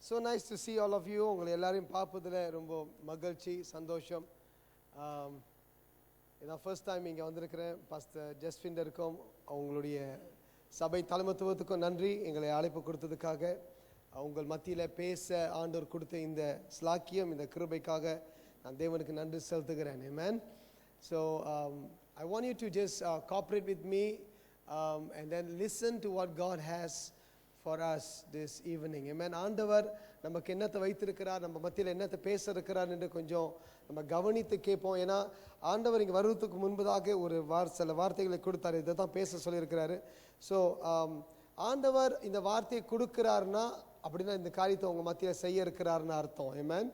So nice to see all of you. உங்களை எல்லாரையும் பார்ப்பதில் ரொம்ப மகிழ்ச்சி சந்தோஷம். இதான் ஃபர்ஸ்ட் டைம் இங்கே வந்திருக்கிறேன். பாஸ்டர் ஜஸ்விண்டருக்கும் அவங்களுடைய சபை தலைமைத்துவத்துக்கும் நன்றி. எங்களை அழைப்பு கொடுத்ததுக்காக, உங்கள் மத்தியில் பேச ஆண்டவர் கொடுத்த இந்த ஸ்லாக்கியம், இந்த கிருபைக்காக நான் தேவனுக்கு நன்றி செலுத்துகிறேன். Amen. So I want you to just cooperate with me and then listen to what God has for us this evening. Amen. ஆண்டவர் நமக்கு என்னத்தை வைத்திருக்கிறார், நம்ம மத்தியில் என்னத்தை பேச இருக்கிறார் என்று கொஞ்சம் நம்ம கவனித்து கேட்போம். ஏன்னா ஆண்டவர் இங்கே வருவதற்கு முன்பதாக ஒரு சில வார்த்தைகளை கொடுத்தாரு, இதை தான் பேச சொல்லியிருக்கிறாரு. ஸோ ஆண்டவர் இந்த வார்த்தையை கொடுக்கிறாருன்னா அப்படின்னா இந்த காரியத்தை உங்கள் மத்தியில் செய்ய இருக்கிறாருன்னு அர்த்தம். Amen.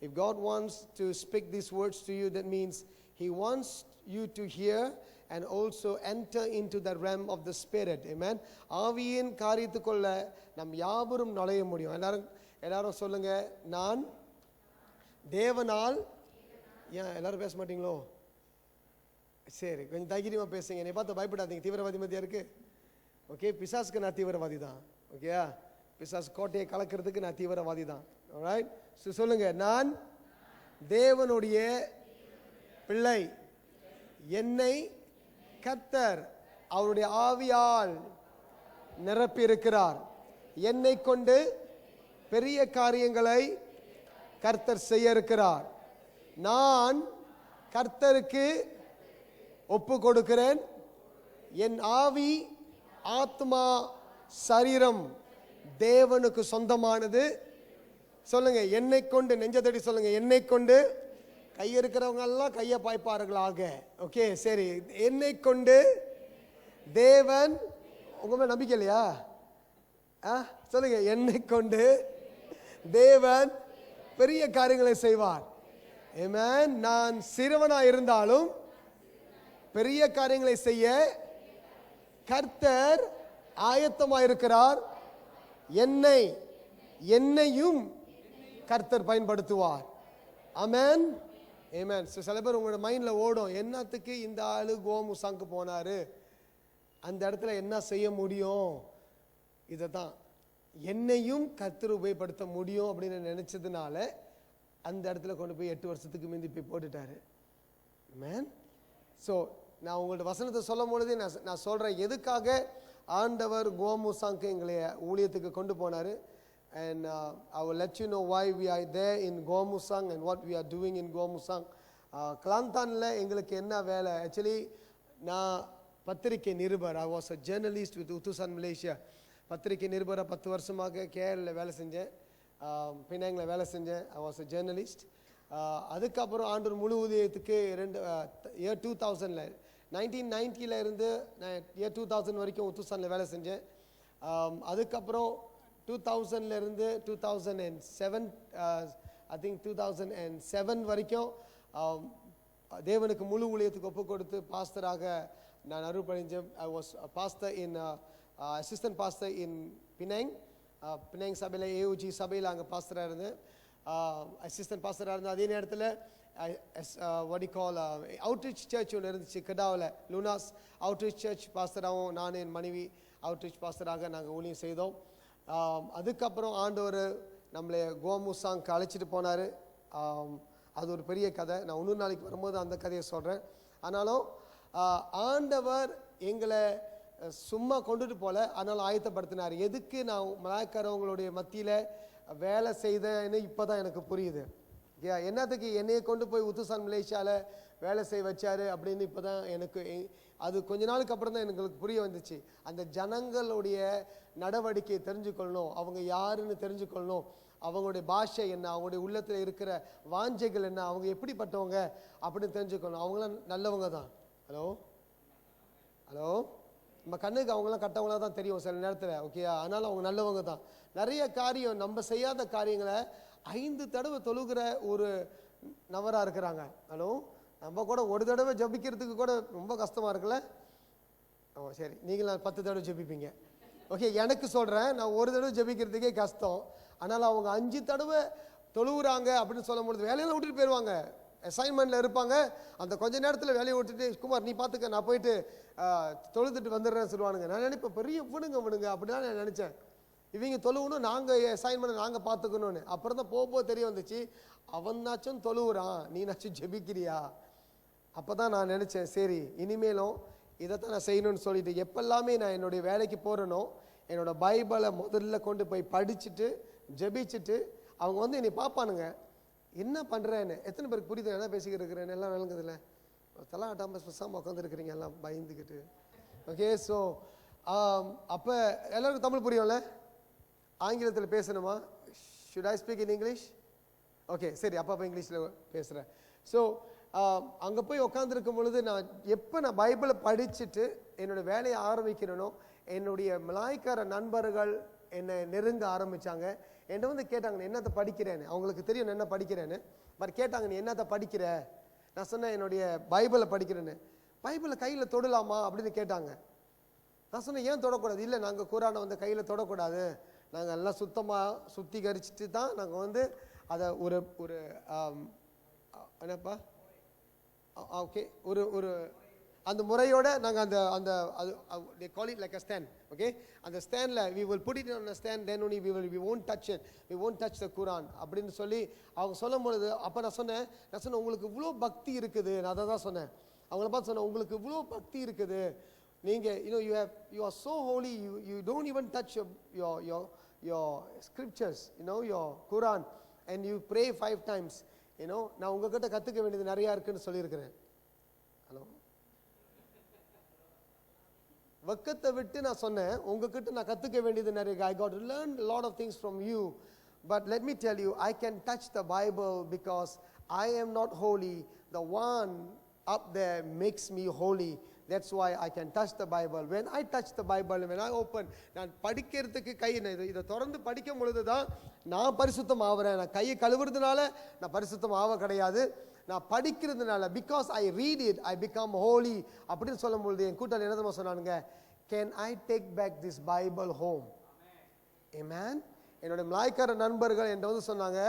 If God wants to speak these words to you, that means He wants you to hear and also enter into the realm of the Spirit. Amen. ஆவியின் காரியத்துக்குள்ள நம் யாவரும் நுழைய முடியும். எல்லாரும் சொல்லுங்க, நான் தேவனால். ஏன் எல்லாரும் பேச மாட்டீங்களோ? சரி, கொஞ்சம் தைரியமா பேசுங்க. என்னை பார்த்து பயப்படாதீங்க. தீவிரவாதி மத்தியா இருக்கு. ஓகே, பிசாசுக்கு நான் தீவிரவாதி தான். ஓகேயா, பிசாசு கோட்டையை கலக்கிறதுக்கு நான் தீவிரவாதி தான். ஆல்ரைட், சொல்லுங்க, நான் தேவனுடைய பிள்ளை, என்னை கர்த்தர் அவருடைய ஆவியால் நிரப்பி இருக்கிறார், என்னை கொண்டு பெரிய காரியங்களை கர்த்தர் செய்ய இருக்கிறார், நான் கர்த்தருக்கு ஒப்பு கொடுக்கிறேன், என் ஆவி ஆத்மா சரீரம் தேவனுக்கு சொந்தமானது. சொல்லுங்க, என்னை கொண்டு. நெஞ்சத்தடி சொல்லுங்க, என்னை கொண்டு. கை இருக்கிறவங்க எல்லாம் கையை பாய்ப்பார்களாக. ஓகே, சரி. என்னை கொண்டு தேவன், உங்க மேல நம்பிக்கை இல்லையா? சொல்லுங்க, என்னை கொண்டு தேவன் பெரிய காரியங்களை செய்வார். ஆமென். நான் சிறுவனா இருந்தாலும் பெரிய காரியங்களை செய்ய கர்த்தர் ஆயத்தமாயிருக்கிறார். என்னையும் கர்த்தர் பயன்படுத்துவார். ஆமென். ஆமென். சில பேர் உங்களோட மைண்ட்ல ஓடும், என்னத்துக்கு இந்த ஆளு கோமுசாங்கு போனாரு, அந்த இடத்துல என்ன செய்ய முடியும்? இதை தான் என்னையும் கர்த்தர் உபயோகப்படுத்த முடியும் அப்படின்னு நினைச்சதுனால அந்த இடத்துல கொண்டு போய் 8 வருஷத்துக்கு முந்தி போய் போட்டுட்டாரு. ஆமென். ஸோ நான் உங்கள்ட்ட வசனத்தை சொல்லும் பொழுதே நான் சொல்றேன், எதுக்காக ஆண்டவர் கோமுசாங்கு எங்களை ஊழியத்துக்கு கொண்டு போனாரு. And I will let you know why we are there in Gomusang and what we are doing in Gomusang. Kelantanல எங்களுக்கு என்ன வேலை? ஆக்சுவலி நான் பத்திரிகை நிருபர். I was a journalist with Utusan Malaysia. பத்திரிகை நிருபரை 10 வருஷமாக கேரளில் வேலை செஞ்சேன், பினாங்கில் வேலை செஞ்சேன். I was a journalist. அதுக்கப்புறம் ஆண்டவர் முழு ஊதியத்துக்கு year 2000ல 1990ல இருந்து year 2000 வரைக்கும் உத்துசானில் வேலை செஞ்சேன். அதுக்கப்புறம் 2000ல இருந்து 2007 ஐ திங்க் 2007 வரைக்கும் தேவனுக்கு முழு ஊழியத்துக்கு ஒப்பு கொடுத்து பாஸ்டராக நான் அருள்படைஞ்சேன். I was pastor in assistant pastor in Penang சபையில், ஏஓஜி சபையில் அங்கே பாஸ்டராக இருந்தேன், அசிஸ்டன்ட் பாஸ்டராக இருந்தேன். அதே நேரத்தில் what you call outreach church ஒன்று இருந்துச்சு கடாவில், லூனாஸ் அவுட்ரீச் சர்ச் பாஸ்டராகவும் நான் என் மனைவி அவுட்ரீச் பாஸ்டராக நாங்கள் ஊழியம் செய்தோம். அதுக்கப்புறம் ஆண்டவர் நம்மளை கோமுசாங்க்கு அழைச்சிட்டு போனார். அது ஒரு பெரிய கதை, நான் இன்னொரு நாளைக்கு வரும்போது அந்த கதையை சொல்கிறேன். ஆனாலும் ஆண்டவர் எங்களை சும்மா கொண்டுட்டு போல, ஆனாலும் ஆயத்தப்படுத்தினார். எதுக்கு நான் மலாய்க்காரவங்களுடைய மத்தியில் வேலை செய்தேன்னு இப்போ தான் எனக்கு புரியுது. என்னத்துக்கு என்னையை கொண்டு போய் உத்துசான் மலேசியாவில் வேலை செய்ய வச்சாரு அப்படின்னு இப்போ தான் எனக்கு, அது கொஞ்ச நாளுக்கு அப்புறம் தான் எனக்கு புரிய வந்துச்சு. அந்த ஜனங்களுடைய நடவடிக்கையை தெரிஞ்சுக்கொள்ளணும், அவங்க யாருன்னு தெரிஞ்சுக்கொள்ளணும், அவங்களுடைய பாஷை என்ன, அவங்களுடைய உள்ளத்தில் இருக்கிற வாஞ்சைகள் என்ன, அவங்க எப்படிப்பட்டவங்க அப்படின்னு தெரிஞ்சுக்கணும். அவங்களாம் நல்லவங்க தான். ஹலோ நம்ம கண்ணுக்கு அவங்களாம் கட்டவங்களா தான் தெரியும் சில நேரத்தில். ஓகே, அதனால அவங்க நல்லவங்க தான். நிறைய காரியம் நம்ம செய்யாத காரியங்களை 5 தடவை தொழுகிற ஒரு நபராக இருக்கிறாங்க. ஹலோ, நம்ம கூட ஒரு தடவை ஜபிக்கிறதுக்கு கூட ரொம்ப கஷ்டமாக இருக்குல்ல? சரி, நீங்களும் 10 தடவை ஜபிப்பீங்க. ஓகே, எனக்கு சொல்கிறேன், நான் ஒரு தடவை ஜபிக்கிறதுக்கே கஷ்டம். ஆனால் அவங்க 5 தடவை தொழுகிறாங்க அப்படின்னு சொல்லும் பொழுது வேலையெல்லாம் விட்டுட்டு போயிடுவாங்க. அசைன்மெண்ட்டில் இருப்பாங்க. அந்த கொஞ்ச நேரத்தில் வேலையை விட்டுட்டு, குமார் நீ பார்த்துக்க, நான் போயிட்டு தொழுதுட்டு வந்துடுறேன்னு சொல்லுவானுங்க. நான் நினைப்பேன், பெரிய விடுங்க அப்படின்னா நான் நினச்சேன். இவங்க தொழுவணும், நாங்கள் அசைன் பண்ண நாங்கள் பார்த்துக்கணும்னு. அப்புறம் தான் போக தெரிய வந்துச்சு, அவனாச்சும் தொழுவுறான், நீனாச்சும் ஜெபிக்கிறியா. அப்போ தான் நான் நினச்சேன், சரி இனிமேலும் இதைத்தான் நான் செய்யணும்னு சொல்லிட்டு எப்பெல்லாமே நான் என்னுடைய வேலைக்கு போகிறேனோ என்னோடய பைபிளை முதல்ல கொண்டு போய் படிச்சுட்டு ஜெபிச்சுட்டு அவங்க வந்து என்னை பார்ப்பானுங்க, என்ன பண்ணுறேன்னு. எத்தனை பேருக்கு புரியுது என்ன பேசிக்கிட்டு இருக்கிறேன்னு? எல்லாம் விளங்குதில்ல, தலாட்டாமல் பேசாமல் உட்காந்துருக்குறீங்க எல்லாம் பயந்துக்கிட்டு. ஓகே, ஸோ அப்போ எல்லாருக்கும் தமிழ் புரியும்ல? ஆங்கிலத்தில் பேசணுமா? Should I speak in English? Okay, சரி, அப்போ இங்கிலீஷில் பேசுகிறேன். ஸோ அங்கே போய் உட்காந்துருக்கும் பொழுது நான் எப்போ நான் பைபிளை படிச்சுட்டு என்னோடய வேலையை ஆரம்பிக்கிறேனோ என்னுடைய மலாய்க்கார நண்பர்கள் என்னை நெருங்க ஆரம்பித்தாங்க. என்னை வந்து கேட்டாங்க, நீ என்னத்தை படிக்கிறேன்னு. அவங்களுக்கு தெரியும் நான் என்ன படிக்கிறேன்னு. பட் கேட்டாங்க, நீ என்னத்தை படிக்கிற? நான் சொன்னேன், என்னுடைய பைபிளை படிக்கிறேன்னு. பைபிளை கையில் தொடலாமா அப்படின்னு கேட்டாங்க. நான் சொன்னேன், ஏன் தொடக்கூடாது? இல்லை, நாங்கள் குரானை வந்து கையில் தொடக்கூடாது, நாங்கள் எல்லாம் சுத்தமாக சுத்திகரிச்சுட்டு தான் நாங்கள் வந்து அதை ஒரு ஒரு என்னப்பா ஓகே ஒரு ஒரு அந்த முறையோட நாங்கள் அந்த அந்த they call it like a stand. Okay, அந்த ஸ்டாண்டில் we will put it on a stand, then only we won't touch it, we won't touch the Quran அப்படின்னு சொல்லி அவங்க சொல்லும் பொழுது அப்போ நான் சொன்னேன் உங்களுக்கு இவ்வளோ பக்தி இருக்குது. நான் அதை தான் சொன்னேன். அவங்கள பார்த்து சொன்னேன், உங்களுக்கு இவ்வளோ பக்தி இருக்குது, நீங்கள் you are so holy, you don't even touch your scriptures, your Quran, and you pray 5 times. நான் உங்ககிட்ட கற்றுக்க வேண்டியது நிறையா இருக்குன்னு சொல்லியிருக்கிறேன். ஹலோ, வெக்கத்தை விட்டு நான் சொன்னேன், உங்ககிட்ட நான் கற்றுக்க வேண்டியது நிறைய. I got to learn a lot of things from you, but let me tell you, I can touch the Bible because I am not holy. The one up there makes me holy. That's why I can touch the Bible. When I touch the Bible, when I open, நான் படிக்கிறதுக்கு இதை திறந்து படிக்கும் பொழுது தான் நான் பரிசுத்தம் ஆகிறேன். நான் கையை கழுவுறதுனால நான் பரிசுத்தம் ஆக கிடையாது, நான் படிக்கிறதுனால. Because I read it I become holy அப்படின்னு சொல்லும் பொழுது என் கூட்டாளி என்ன தெரியுமா சொன்னானுங்க, can I take back this Bible home? ஆமென். என்னுடைய மலாய்க்கார நண்பர்கள் என்கிட்ட வந்து சொன்னாங்க,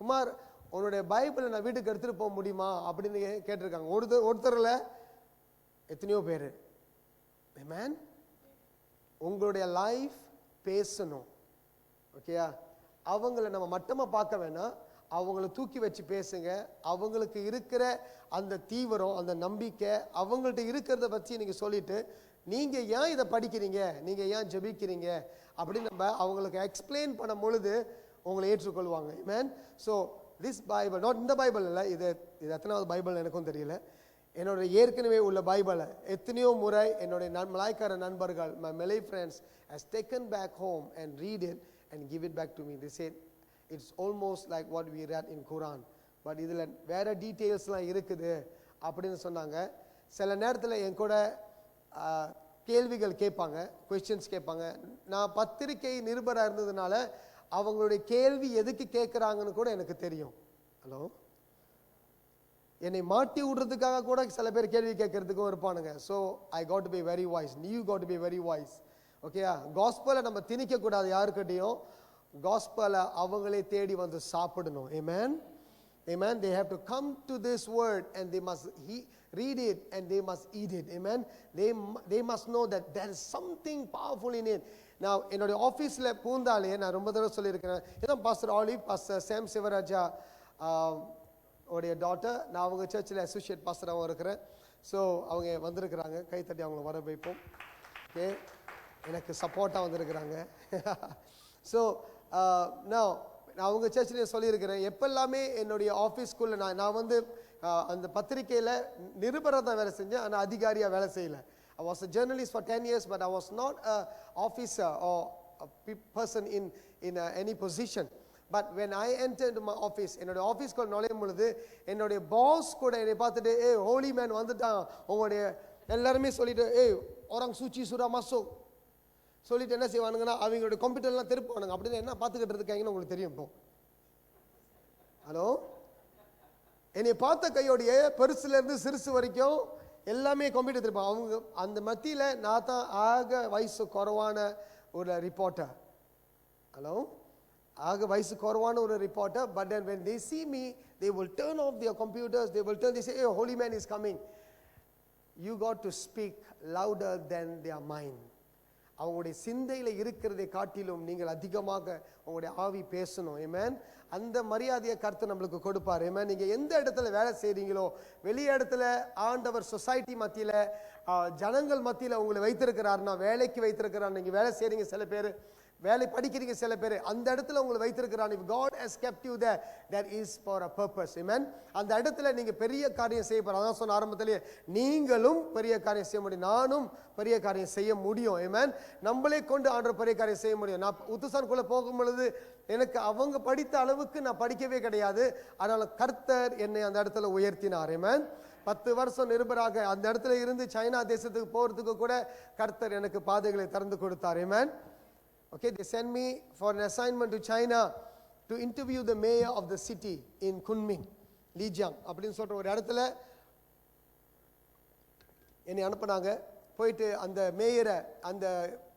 குமார் உன்னுடைய பைபிளை நான் வீட்டுக்கு எடுத்துகிட்டு போக முடியுமா அப்படின்னு கேட்டிருக்காங்க. ஒருத்தரில் எத்தனையோ பேர். ஆமென். உங்களுடைய லைஃப் பேசணும். ஓகேயா? அவங்கள நம்ம மட்டமாக பார்க்க வேணாம், அவங்கள தூக்கி வச்சு பேசுங்க. அவங்களுக்கு இருக்கிற அந்த தீவிரம், அந்த நம்பிக்கை, அவங்கள்ட்ட இருக்கிறத பற்றி நீங்கள் சொல்லிட்டு, நீங்கள் ஏன் இதை படிக்கிறீங்க, நீங்கள் ஏன் ஜெபிக்கிறீங்க அப்படின்னு நம்ம அவங்களுக்கு எக்ஸ்பிளைன் பண்ணும் பொழுது உங்களை ஏற்றுக்கொள்வாங்க. ஆமென். ஸோ திஸ் பைபிள், நாட் இந்த பைபிள் இல்லை, இது எத்தனாவது பைபிள் எனக்கும் தெரியல. என்னோட ஏற்கனவே உள்ள பைபிளை எத்தனையோ முறை என்னுடைய மலாய்க்கார நண்பர்கள், my Malay friends has taken back home and read it and give it back to me. They said it's almost like what we read in Quran, but இதில் வேற டீட்டெயில்ஸ்லாம் இருக்குது அப்படின்னு சொன்னாங்க. சில நேரத்தில் என் கூட கேள்விகள் கேட்பாங்க, கொஸ்டின்ஸ் கேட்பாங்க. நான் பத்திரிகை நிருபராக இருந்ததுனால அவங்களுடைய கேள்வி எதுக்கு கேட்குறாங்கன்னு கூட எனக்கு தெரியும். ஹலோ, என்னை மாட்டி விடுறதுக்காக கூட சில பேர் கேள்வி கேட்கறதுக்கும் இருப்பானுங்க. So I got to be very voice, you got to be very voice. ஓகேயா? காஸ்பலை நம்ம திணிக்கக்கூடாது யாருக்கிட்டையும். காஸ்பலை அவங்களே தேடி வந்து சாப்பிடணும். ஆமென். Amen. They have to come to this word and they must read it and they must eat it. Amen. They must know that there is something powerful in it. Now என்னோட ஆஃபீஸில் பூந்தாலே நான் ரொம்ப தடவை சொல்லியிருக்கிறேன், இதான் பாஸ்டர் ஆலிவ், பாஸ்டர் சாம் சிவராஜா உடைய daughter. நான் அவங்க சர்ச்சில் அசோசியேட் பாஸ்டராகவும் இருக்கிறேன். ஸோ அவங்க வந்திருக்கிறாங்க, கைத்தட்டி அவங்கள வர வைப்போம். ஓகே, எனக்கு சப்போர்ட்டாக வந்திருக்கிறாங்க. ஸோ நான் அவங்க சர்ச்சில் சொல்லியிருக்கிறேன், எப்பெல்லாமே என்னுடைய ஆஃபீஸ்க்குள்ளே நான் வந்து அந்த பத்திரிக்கையில் நிருபராக தான் வேலை செஞ்சேன், ஆனால் அதிகாரியாக வேலை செய்யலை. I was a journalist for 10 years, but I was not an officer or a person in any position. But when I entered my office, என்னுடைய ஆஃபீஸ்க்குள்ள நுழையும் பொழுது என்னுடைய பாஸ் கூட என்னை பார்த்துட்டு, ஹோலி மேன் வந்துட்டான், உங்களுடைய எல்லாருமே சொல்லிட்டு, orang suci sudah masuk சொல்லிட்டு என்ன செய்வானுங்கன்னா அவங்களுடைய கம்ப்யூட்டர்லாம் திருப்புவானுங்க. அப்படின்னு என்ன பார்த்துக்கிட்டு இருக்காங்கன்னு உங்களுக்கு தெரியும். இப்போ ஹலோ, என்னை பார்த்த கையோடைய பெருசுலேருந்து சிறுசு வரைக்கும் எல்லாமே கம்ப்யூட்டர் திருப்பாங்க. அவங்க அந்த மத்தியில் நான் தான் ஆக வயசு குறைவான ஒரு ரிப்போர்ட்டர். ஹலோ, ஆக வயசு குறைவான ஒரு reporter. But then when they see me, they will turn off their computers, they say, hey, holy man is coming. You got to speak louder than their mind. அவங்களுடைய சிந்தையில் இருக்கிறதை காட்டிலும் நீங்கள் அதிகமாக உங்களுடைய ஆவி பேசணும். ஆமென். அந்த மரியாதையை கர்த்தர் நம்மளுக்கு கொடுப்பார். ஆமென். நீங்க எந்த இடத்துல வேலை செய்றீங்களோ, வெளி இடத்துல ஆண்டவர் சொசைட்டி மத்தியில ஜனங்கள் மத்தியில உங்களை வைத்திருக்கிறாருன்னா, வேலைக்கு வைத்திருக்கிறார். நீங்க வேலை செய்றீங்க, சில பேர் வேலை படிக்கிறீங்க, சில பேர் அந்த இடத்துல உங்களை வைத்திருக்கிறான். If God has kept you there, that is for a purpose. Amen. அந்த இடத்துல நீங்க பெரிய காரியம் செய்ய போற. அதான் சொன்ன ஆரம்பத்திலே, நீங்களும் பெரிய காரியம் செய்ய முடியும், நானும் பெரிய காரியம் செய்ய முடியும். Amen. நம்மளே கொண்டு ஆண்டவர் பெரிய காரியம் செய்ய முடியும். நான் உத்துசான்குள்ள போகும் பொழுது எனக்கு அவங்க படித்த அளவுக்கு நான் படிக்கவே கிடையாது. அதனால கர்த்தர் என்னை அந்த இடத்துல உயர்த்தினார். Amen. 10 வருஷம் நிருபராக அந்த இடத்துல இருந்து சைனா தேசத்துக்கு போறதுக்கு கூட கர்த்தர் எனக்கு பாதைகளை திறந்து கொடுத்தார். Amen. Okay, they sent me for an assignment to China to interview the mayor of the city in Kunming, Lijiang அப்படின்னு சொல்ற ஒரு இடத்துல என்னை அனுப்புனாங்க. போயிட்டு அந்த மேயரை, அந்த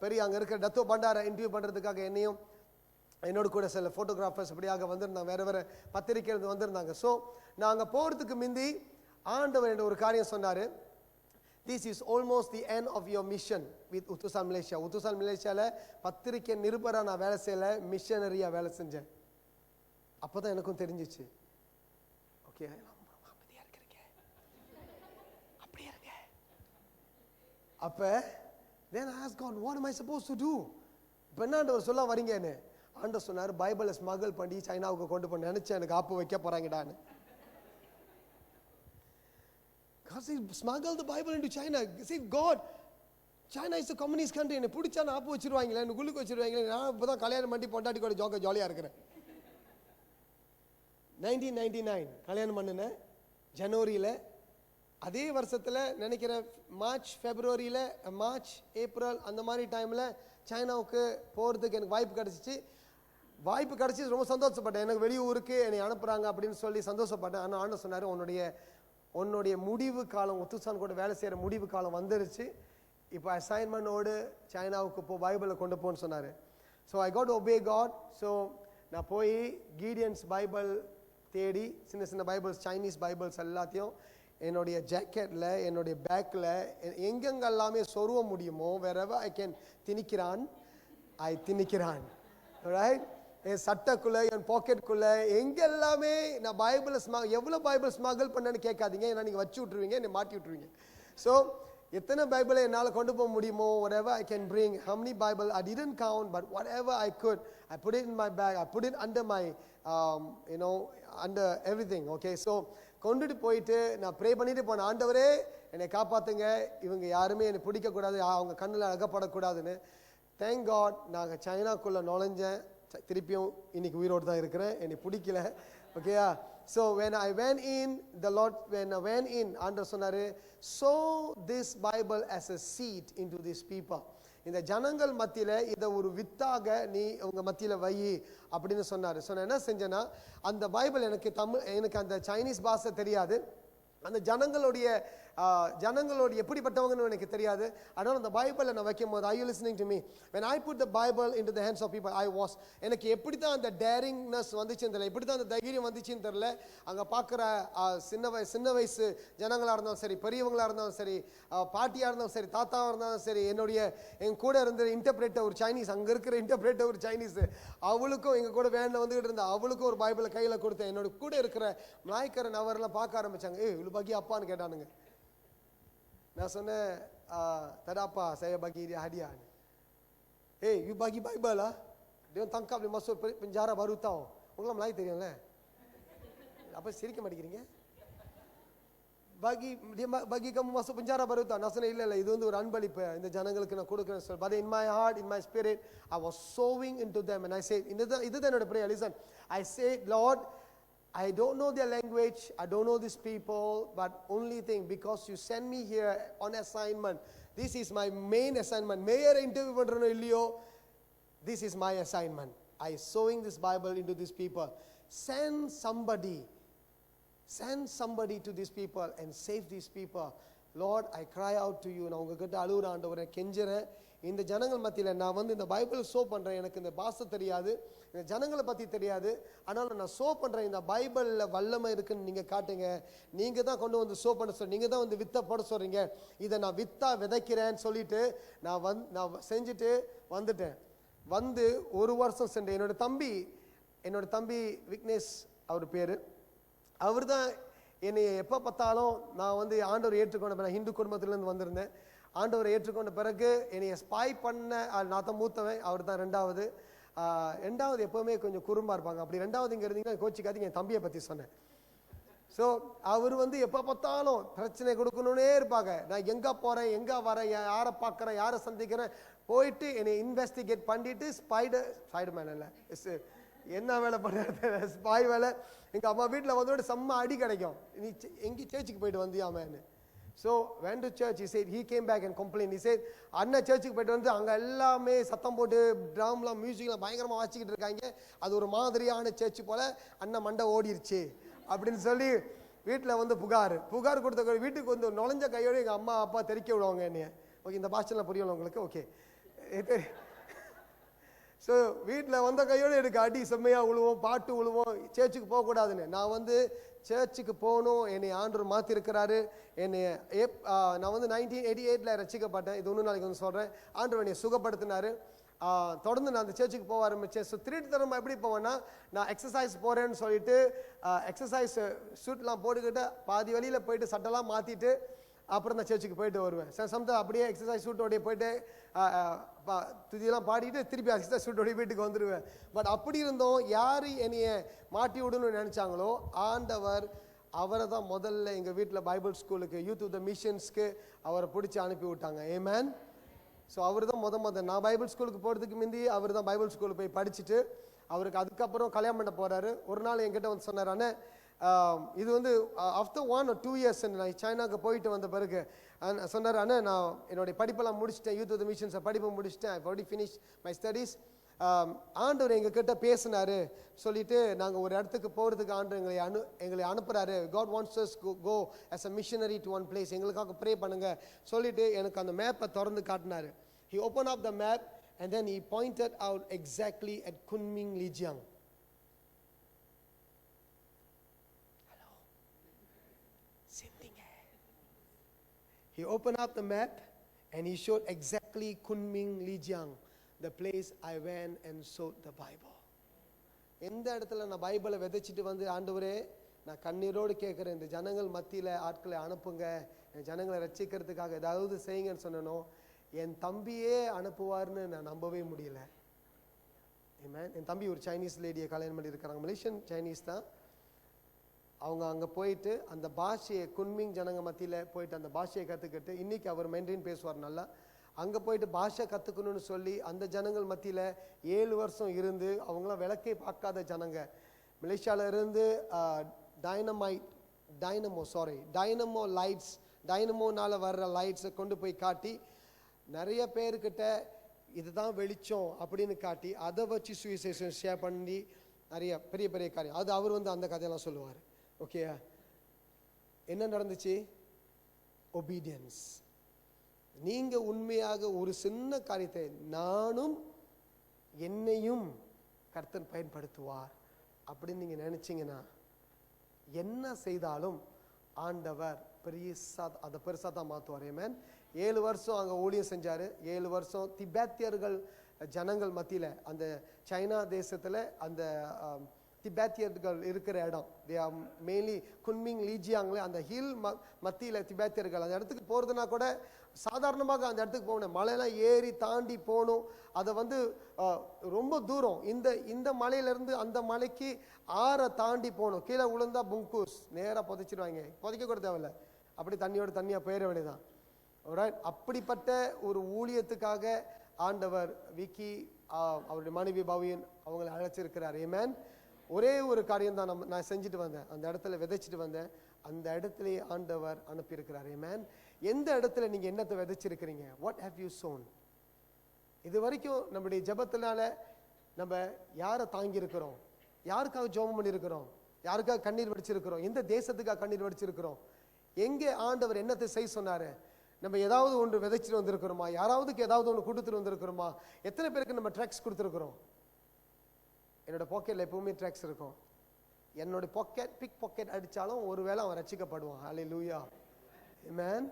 பெரிய அங்கே இருக்கிற டத்தோ பண்டாரை இன்டர்வியூ பண்ணுறதுக்காக என்னையும் என்னோட கூட சில ஃபோட்டோகிராஃபர்ஸ் இப்படியாக வந்திருந்தாங்க, வேறு வேறு பத்திரிகைகள் வந்திருந்தாங்க. ஸோ நான் அங்கே போகிறதுக்கு முந்தி ஆண்டவர் என்ற ஒரு காரியம் சொன்னார். This is almost the end of your mission with Utusan Malaysia. Utusan Malaysiaல பத்திரிகை நிருபரா நான் வேலை செய்யல, மிஷனரியா வேலை செஞ்சேன். அப்பதான் எனக்கும் தெரிஞ்சிச்சு, ஓகே அமைதியா இருக்கீங்க, அப்படியே இருங்க. அப்ப then I asked God, what am I supposed to do? இப்ப என்ன ஆண்டவர் சொல்ல வரீங்கன்னு. ஆண்டவர் சொன்னார், பைபிளை ஸ்மகிள் பண்ணி சைனாவுக்கு கொண்டு போய் நினைச்சேன், எனக்கு ஆப்பு வைக்க போறாங்கடான்னு. God said, smuggle the Bible into China. See, God, China is a communist country. என்னை பிடிச்சா நான் ஆப்பு வச்சிருவாங்களே, என்ன குளுக்கு வச்சிருவாங்களே. நான் இப்போ தான் கல்யாணம் பண்ணி பொண்டாட்டி கூட ஜாலியாக இருக்கிறேன். 1999 கல்யாணம் பண்ணினேன் ஜனவரியில். அதே வருஷத்தில் நினைக்கிறேன் மார்ச் ஏப்ரல் அந்த மாதிரி டைமில் சைனாவுக்கு போகிறதுக்கு எனக்கு வாய்ப்பு கிடச்சிச்சு. ரொம்ப சந்தோஷப்பட்டேன். எனக்கு வெளியூருக்கு என்னை அனுப்புகிறாங்க அப்படின்னு சொல்லி சந்தோஷப்பட்டேன். ஆனால் ஆண்டவர் சொன்னார், உன்னுடைய முடிவு காலம், உத்துசான் கூட வேலை செய்கிற முடிவு காலம் வந்துருச்சு. இப்போ அசைன்மெண்டோடு சைனாவுக்கு பைபிளை கொண்டு போன்னு சொன்னார். So I got obey God. So நான் போய் கீடியன்ஸ் பைபிள் தேடி, சின்ன சின்ன பைபிள்ஸ், சைனீஸ் பைபிள்ஸ் எல்லாத்தையும் என்னுடைய ஜாக்கெட்டில், என்னுடைய பேக்கில் எங்கெங்கெல்லாமே சொருவ முடியுமோ, wherever I can திணிக்கிறான். ரைட், என் சட்டைக்குள்ளே, என் பாக்கெட்டுக்குள்ளே, எங்கெல்லாமே நான் பைபிளை எவ்வளோ பைபிள் ஸ்மகிள் பண்ணேன்னு கேட்காதீங்க, ஏன்னா நீங்கள் வச்சு விட்ருவீங்க, என்னை மாட்டி விட்ருவீங்க. ஸோ எத்தனை பைபிளை என்னால் கொண்டு போக முடியுமோ, whatever I can bring, how many Bible I didn't count, but whatever I could, I put it in my bag, I put it under my under everything. Okay, so கொண்டுட்டு போயிட்டு நான் ப்ரே பண்ணிட்டு போனேன், ஆண்டவரே என்னை காப்பாற்றுங்க, இவங்க யாருமே என்னை பிடிக்கக்கூடாது, அவங்க கண்ணில் அகப்படக்கூடாதுன்னு. தேங்க் காட், நாங்கள் சைனாக்குள்ளே நுழைஞ்சேன். திருப்பியும் இன்னைக்கு உயிரோடு தான் இருக்கிறேன், என்னை பிடிக்கல. ஓகேயா? So when I went in, ஆண்டவர் சொன்னார், sow this Bible as a seed into these people. இந்த ஜனங்கள் மத்தியில் இதை ஒரு வித்தாக நீ உங்க மத்தியில் வை அப்படின்னு சொன்னார். ஸோ நான் என்ன செஞ்சேன்னா, அந்த பைபிள் எனக்கு அந்த சைனீஸ் பாஷை தெரியாது, அந்த ஜனங்களுடைய எப்படிப்பட்டவங்கன்னு எனக்கு தெரியாது. அதனால அந்த பைபிளை நான் வைக்கும் போது, are you listening to me? When I put the Bible into the hands of people, எனக்கு எப்படி தான் அந்த டேரிங்னஸ் வந்துச்சுன்னு தெரியல, எப்படி தான் அந்த தைரியம் வந்துச்சுன்னு தெரியல. அங்கே பார்க்குற சின்ன வயசு ஜனங்களாக இருந்தாலும் சரி, பெரியவங்களாக இருந்தாலும் சரி, பாட்டியாக இருந்தாலும் சரி, தாத்தாவாக இருந்தாலும் சரி, என் கூட இருந்த இன்டர்பிரேட்டர் ஒரு சைனீஸ், அங்கே இருக்கிற இன்டர்பிரேட்டர் ஒரு சைனீஸ், அவளுக்கும் எங்கள் கூட வேனில் வந்துகிட்டு இருந்தா, அவளுக்கும் ஒரு பைபிளை கையில் கொடுத்தேன். என்னோட கூட இருக்கிற மலாய்க்காரன் அவரெல்லாம் பார்க்க ஆரம்பிச்சாங்க, இவ்வளோ பகி அப்பான்னு கேட்டானுங்க. நான் சொன்னேன், தடாப்பா saya bagi dia hadiah. Hey, you bagi Bible lah? Dia tangkap, dia masuk penjara baru tahu. உங்களுக்கு மலாய் தெரியும்ல, அப்ப சிரிக்க மாட்டேங்கிறீங்க? bagi kamu masuk penjara baru tahu. நான் சொன்னேன், இல்ல இது வந்து ஒரு அன்பளிப்பு, இந்த ஜனங்களுக்கு நான் கொடுக்கிறேன் சொல். But in my heart, in my spirit, I was sowing into them, and I said, இதுதான் என்னோட prayer. Listen, I said, Lord, I don't know their language, I don't know these people, but only thing, because you send me here on assignment, this is my main assignment. Mayor interview பண்றனோ இல்லையோ, this is my assignment. I sowing this Bible into these people. Send somebody to these people and save these people. Lord, I cry out to you. நான் உங்ககிட்ட அழுகுறேன் ஆண்டவரே, கெஞ்சுறேன், இந்த ஜனங்கள் மத்தியில் நான் வந்து இந்த பைபிள் ஷோ பண்ணுறேன். எனக்கு இந்த பாஷை தெரியாது, இந்த ஜனங்களை பற்றி தெரியாது, ஆனாலும் நான் ஷோ பண்ணுறேன். இந்த பைபிளில் வல்லமை இருக்குன்னு நீங்கள் காட்டுங்க. நீங்கள் தான் கொண்டு வந்து ஷோ பண்ண சொல்கிறீங்க, நீங்கள் தான் வந்து வித்தை போட சொல்கிறீங்க. இதை நான் வித்தா விதைக்கிறேன்னு சொல்லிட்டு நான் செஞ்சுட்டு வந்துட்டேன். வந்து ஒரு வருஷம் சென்றேன். என்னோட தம்பி விக்னேஷ் அவர் பேர். அவர் தான் என்னை எப்போ பார்த்தாலும் நான் வந்து ஆண்டவர் ஏற்றுக்கொண்ட, நான் ஹிந்து குடும்பத்திலேருந்து வந்திருந்தேன். ஆண்டவரை ஏற்றுக்கொண்ட பிறகு என்னைய ஸ்பாய் பண்ண நான் தான் மூத்தவன், அவர் தான் ரெண்டாவது. எப்போவுமே கொஞ்சம் குறும்பாக இருப்பாங்க. அப்படி ரெண்டாவது இங்கே இருந்தீங்கன்னா கோச்சிக்காதீங்க, என் தம்பியை பற்றி சொன்னேன். ஸோ அவர் வந்து எப்போ பார்த்தாலும் பிரச்சனை கொடுக்கணுன்னே இருப்பாங்க. நான் எங்கே போகிறேன், எங்கே வரேன், யாரை பார்க்குறேன், யாரை சந்திக்கிறேன், போயிட்டு என்னை இன்வெஸ்டிகேட் பண்ணிட்டு ஸ்பைடர்மேன் இல்லை என்ன வேலை பண்ணுறது, ஸ்பாய் வேலை. எங்கள் அம்மா வீட்டில் வந்து செம்ம அடி கிடைக்கும். நீ எங்கேயும் சேர்ச்சுக்கு போயிட்டு வந்தியாமேன்னு. So went to church. He said he came back and complained. He said அண்ணா சர்ச்சுக்கு போயிட்டு வந்து அங்கே எல்லாமே சத்தம் போட்டு ட்ராம்லாம் மியூசிக்லாம் பயங்கரமாக வாசிக்கிட்டு இருக்காங்க. அது ஒரு மாதிரியான சர்ச்சு போல் அண்ணன் மண்டை ஓடிருச்சு அப்படின்னு சொல்லி வீட்டில் வந்து புகார் கொடுத்த வீட்டுக்கு வந்து நுழைஞ்ச கையோடு எங்கள் அம்மா அப்பா தெரிக்க விடுவாங்க என்னைய. ஓகே, இந்த பாஷெல்லாம் புரியல உங்களுக்கு? ஓகே. ஸோ வீட்டில் வந்த கையோடு எனக்கு அடி செம்மையாக விழுவோம், பாட்டு விழுவோம், சர்ச்சுக்கு போகக்கூடாதுன்னு. நான் வந்து சர்ச்சுக்கு போகணும், என்னை ஆண்டவர் மாற்றிருக்கிறாரு. நான் வந்து 1988 ரசிக்கப்பட்டேன். இது ஒன்று நாளைக்கு வந்து சொல்கிறேன். ஆண்டவர் என்னை சுகப்படுத்தினார். தொடர்ந்து நான் அந்த சர்ச்சுக்கு போக ஆரம்பித்தேன். ஸோ திருட்டுத்தனமாக எப்படி போவேன்னா, நான் எக்ஸசைஸ் போகிறேன்னு சொல்லிட்டு எக்ஸசைஸ் சூட்லாம் போட்டுக்கிட்டு பாதி வழியில் போயிட்டு சட்டெல்லாம் மாற்றிட்டு அப்புறம் தான் சர்ச்சுக்கு போயிட்டு வருவேன். சம்டைம் அப்படியே எக்ஸசைஸ் சூட்டோடைய போயிட்டு துதியெல்லாம் பாடிட்டு திருப்பி எக்ஸசைஸ் சூட்டோடைய வீட்டுக்கு வந்துடுவேன். பட் அப்படி இருந்தோம் யார் என்னைய மாட்டி விடணும்னு நினச்சாங்களோ ஆண்டவர் அவரை தான் முதல்ல எங்கள் வீட்டில் பைபிள் ஸ்கூலுக்கு, யூத் ஆஃப் த மிஷன்ஸ்க்கு அவரை பிடிச்சி அனுப்பி விட்டாங்க. ஆமென். ஸோ அவர் தான் முதல் நான் பைபிள் ஸ்கூலுக்கு போகிறதுக்கு முந்தி அவர் தான் பைபிள் ஸ்கூலுக்கு போய் படிச்சுட்டு அவருக்கு அதுக்கப்புறம் கல்யாணம் பண்ண போகிறாரு. ஒரு நாள் என்கிட்ட வந்து சொன்னார், அண்ணே இது வந்து ஆஃப்டர் 1 or 2 years நான் சைனாவுக்கு போயிட்டு வந்த பிறகு சொன்னார், அண்ணே நான் என்னுடைய படிப்பெல்லாம் முடிச்சிட்டேன், யூத் ஆஃப் த மிஷன்ஸை படிப்பை முடிச்சிட்டேன், I already finish my studies. ஆண்டவர் எங்ககிட்ட பேசினாரு சொல்லிட்டு நாங்கள் ஒரு இடத்துக்கு போகிறதுக்கு ஆண்டவர் எங்களை அனுப்புகிறாரு. God wants us to go as a missionary to one place. எங்களுக்காக ப்ரே பண்ணுங்க சொல்லிட்டு எனக்கு அந்த மேப்பை திறந்து காட்டினாரு. He opened up the map and then he pointed out exactly at Kunming Lijiang. Hello. Sinding hai. He opened up the map and he showed exactly Kunming Lijiang, the place I went and sowed the Bible. எந்த இடத்துல நான் பைபிளை விதைச்சிட்டு வந்து ஆண்டவரே நான் கண்ணீரோடு கேட்குறேன், இந்த ஜனங்கள் மத்தியில் ஆட்களை அனுப்புங்க, என் ஜனங்களை ரட்சிக்கிறதுக்காக ஏதாவது செய்யுங்கன்னு சொன்னனோ என் தம்பியே அனுப்புவார்னு நான் நம்பவே முடியல. என் தம்பி ஒரு சைனீஸ் லேடியை கல்யாணம் பண்ணி இருக்கிறாங்க, மலேசியன் சைனீஸ் தான். அவங்க அங்கே போயிட்டு அந்த பாஷையை குன்மிங் ஜனங்க மத்தியில் போயிட்டு அந்த பாஷையை கற்றுக்கிட்டு இன்றைக்கி அவர் மென்றின் பேசுவார் நல்லா. அங்கே போயிட்டு பாஷை கற்றுக்கணும்னு சொல்லி அந்த ஜனங்கள் மத்தியில் 7 வருஷம் இருந்து அவங்களாம் விளக்கே பார்க்காத ஜனங்க மலேசியாவில் இருந்து டைனமோனால் வர்ற லைட்ஸை கொண்டு போய் காட்டி நிறைய பேர்கிட்ட இதுதான் வெளிச்சம் அப்படின்னு காட்டி அதை வச்சு சுவிசேஷம் ஷேர் பண்ணி நிறைய பெரிய பெரிய காரியம். அது அவர் வந்து அந்த கதையெல்லாம் சொல்லுவார். ஓகே, என்ன நடந்துச்சு? ஒபீடியன்ஸ். நீங்கள் உண்மையாக ஒரு சின்ன காரியத்தை நானும் என்னையும் கர்த்தர் பயன்படுத்துவார் அப்படின்னு நீங்கள் நினச்சிங்கன்னா என்ன செய்தாலும் ஆண்டவர் அதை பெருசாக தான் மாற்றுவார். ஆமென். 7 வருஷம் அங்கே ஊழியம் செஞ்சார். 7 வருஷம் திபேத்தியர்கள் ஜனங்கள் மத்தியில், அந்த சைனா தேசத்தில் அந்த திபேத்தியர்கள் இருக்கிற இடம், தே ஆர் மெயின்லி குன்மிங் லீஜியாங்கில் அந்த ஹில் மத்தியில் திபேத்தியர்கள். அந்த இடத்துக்கு போகிறதுனா கூட சாதாரணமாக அந்த இடத்துக்கு போகணும், மலையெல்லாம் ஏறி தாண்டி போகணும். அதை வந்து ரொம்ப தூரம், இந்த மலையிலேருந்து அந்த மலைக்கு ஆறை தாண்டி போகணும். கீழே விழுந்தா புங்கூஸ் நேராக புதைச்சிடுவாங்க, புதைக்க கூட தேவையில்ல, அப்படி தண்ணியோட தண்ணியாக போயிட வேண்டியதான். அப்படிப்பட்ட ஒரு ஊழியத்துக்காக ஆண்டவர் விக்கி அவருடைய மனைவி பவியன் அவங்களை அழைச்சிருக்கிறார். ஆமென். ஒரே ஒரு காரியம் தான் நான் செஞ்சுட்டு வந்தேன், அந்த இடத்துல விதைச்சிட்டு வந்தேன், அந்த இடத்துலயே ஆண்டவர் அனுப்பியிருக்கிறார். ஆமென். எந்த இடத்துல நீங்கள் என்னத்தை விதைச்சிருக்கிறீங்க? What have you sown? இது வரைக்கும் நம்முடைய ஜெபத்தினால நம்ம யாரை தாங்கியிருக்கிறோம்? யாருக்காக ஜெபம் பண்ணியிருக்கிறோம்? யாருக்காக கண்ணீர் வடிச்சிருக்கிறோம்? எந்த தேசத்துக்காக கண்ணீர் வடிச்சிருக்கிறோம்? எங்கே ஆண்டவர் என்னத்தை செய்ய சொன்னார்? நம்ம ஏதாவது ஒன்று விதைச்சிட்டு வந்திருக்கிறோமா? யாராவதுக்கு ஏதாவது ஒன்று கொடுத்துட்டு வந்திருக்கிறோமா? எத்தனை பேருக்கு நம்ம ட்ரக்ஸ் கொடுத்துருக்குறோம்? என்னோட பாக்கெட்டில் எப்பவுமே ட்ரக்ஸ் இருக்கும். என்னோட பிக் பாக்கெட் அடித்தாலும் ஒருவேளை அவன் ரட்சிக்கப்படுவான். ஹல்லேலூயா, ஆமென்.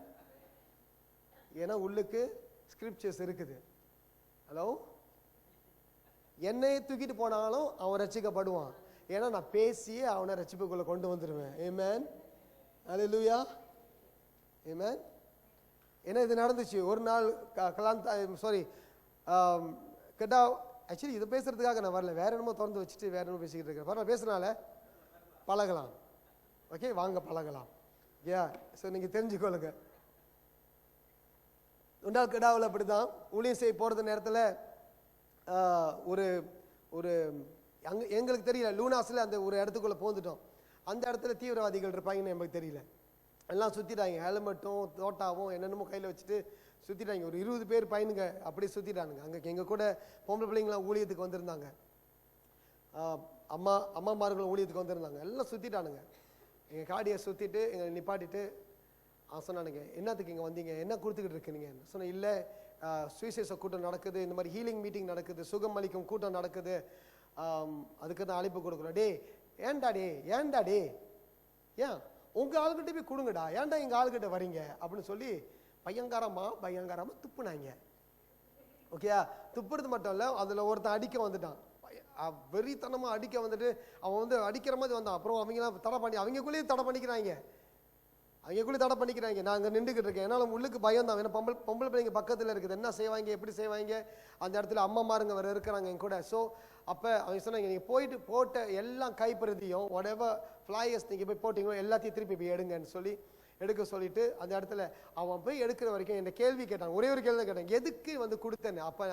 ஏன்னா உள்ளுக்கு ஸ்கிரிப்சர்ஸ் இருக்குது. ஹலோ, என்னையே தூக்கிட்டு போனாலும் அவன் ரட்சிக்கப்படுவான். ஏன்னா நான் பேசியே அவனை ரட்சிப்புக்குள்ள கொண்டு வந்துடுவேன். ஆமென், ஹல்லேலூயா, ஆமென். ஏன்னா இது நடந்துச்சு ஒரு நாள். கேட்டா ஆக்சுவலி இதை பேசுறதுக்காக நான் வரல, வேற என்னமோ திறந்து வச்சுட்டு வேற என்னமோ பேசிக்கிட்டு இருக்கேன். பரவாயில்ல, பேசுறதுனால பழகலாம். ஓகே, வாங்க பழகலாம். ஸோ நீங்கள் தெரிஞ்சுக்கொள்ளுங்க. ரெண்டாவது கிடாவில் அப்படிதான் ஊழியம் செய்ய போகிறது நேரத்தில் ஒரு ஒரு எங்களுக்கு தெரியல, லூனாஸில் அந்த ஒரு இடத்துக்குள்ளே போந்துட்டோம். அந்த இடத்துல தீவிரவாதிகள் இருப்பாங்கன்னு நமக்கு தெரியல. எல்லாம் சுற்றிட்டாங்க, ஹெல்மெட்டும் தோட்டாவும் என்னென்னமோ கையில் வச்சுட்டு சுற்றிட்டாங்க. ஒரு 20 பேர் பையனுங்க அப்படியே சுற்றிட்டானுங்க. அங்கே எங்கள் கூட பொம்பளை பிள்ளைங்களாம் ஊழியத்துக்கு வந்திருந்தாங்க, அம்மாமார்களும் ஊழியத்துக்கு வந்திருந்தாங்க. எல்லாம் சுற்றிட்டானுங்க. எங்கள் காடியை சுற்றிட்டு எங்களை நிப்பாட்டிட்டு சொன்னானுங்க, என்னத்துக்கு இங்கே வந்தீங்க, என்ன கொடுத்துக்கிட்டு இருக்கீங்க? சொன்னேன், இல்லை சுவிசேஷ கூட்டம் நடக்குது, இந்த மாதிரி ஹீலிங் மீட்டிங் நடக்குது, சுகம் அளிக்கும் கூட்டம் நடக்குது, அதுக்கு தான் அழைப்பு கொடுக்குறோம். ஏன்டா டே ஏன் உங்கள் ஆளுகிட்ட போய் கொடுங்கடா, ஏன்டா எங்கள் ஆளுகிட்ட வரீங்க அப்படின்னு சொல்லி பயங்கரமாக துப்புனாங்க. ஓகே, துப்புறது மட்டும் இல்லை, அதில் ஒருத்தன் அடிக்க வந்துட்டான். வெறித்தனமாக அடிக்க வந்துட்டு அவன் வந்து அடிக்கிற மாதிரி வந்தான். அப்புறம் அவங்களாம் அவங்களுக்குள்ளேயே தடை பண்ணிக்கிறாங்க. நான் அங்கே நின்றுக்கிட்டு இருக்கேன். என்னால் உள்ளுக்கு பயம் தான். ஏன்னா பொம்பளை பிள்ளைங்க பக்கத்தில் இருக்குது, என்ன செய்வாங்க, எப்படி செய்வாங்க. அந்த இடத்துல அம்மாமாருங்க வேறு இருக்கிறாங்க என் கூட. ஸோ அப்போ அவங்க சொன்னாங்க, நீங்கள் போயிட்டு போட்ட எல்லாம் கைப்பிரதியும் whatever flyers நீங்கள் போய் போட்டிங்களோ எல்லாத்தையும் திருப்பி போய் எடுங்கன்னு எடுக்க சொல்லிட்டு அந்த இடத்துல அவன் போய் எடுக்கிற வரைக்கும் என்ன கேள்வி கேட்டான். ஒரே ஒரு கேள்வி தான் கேட்டான், எதுக்கு வந்து கொடுத்தேன்னு. அப்போ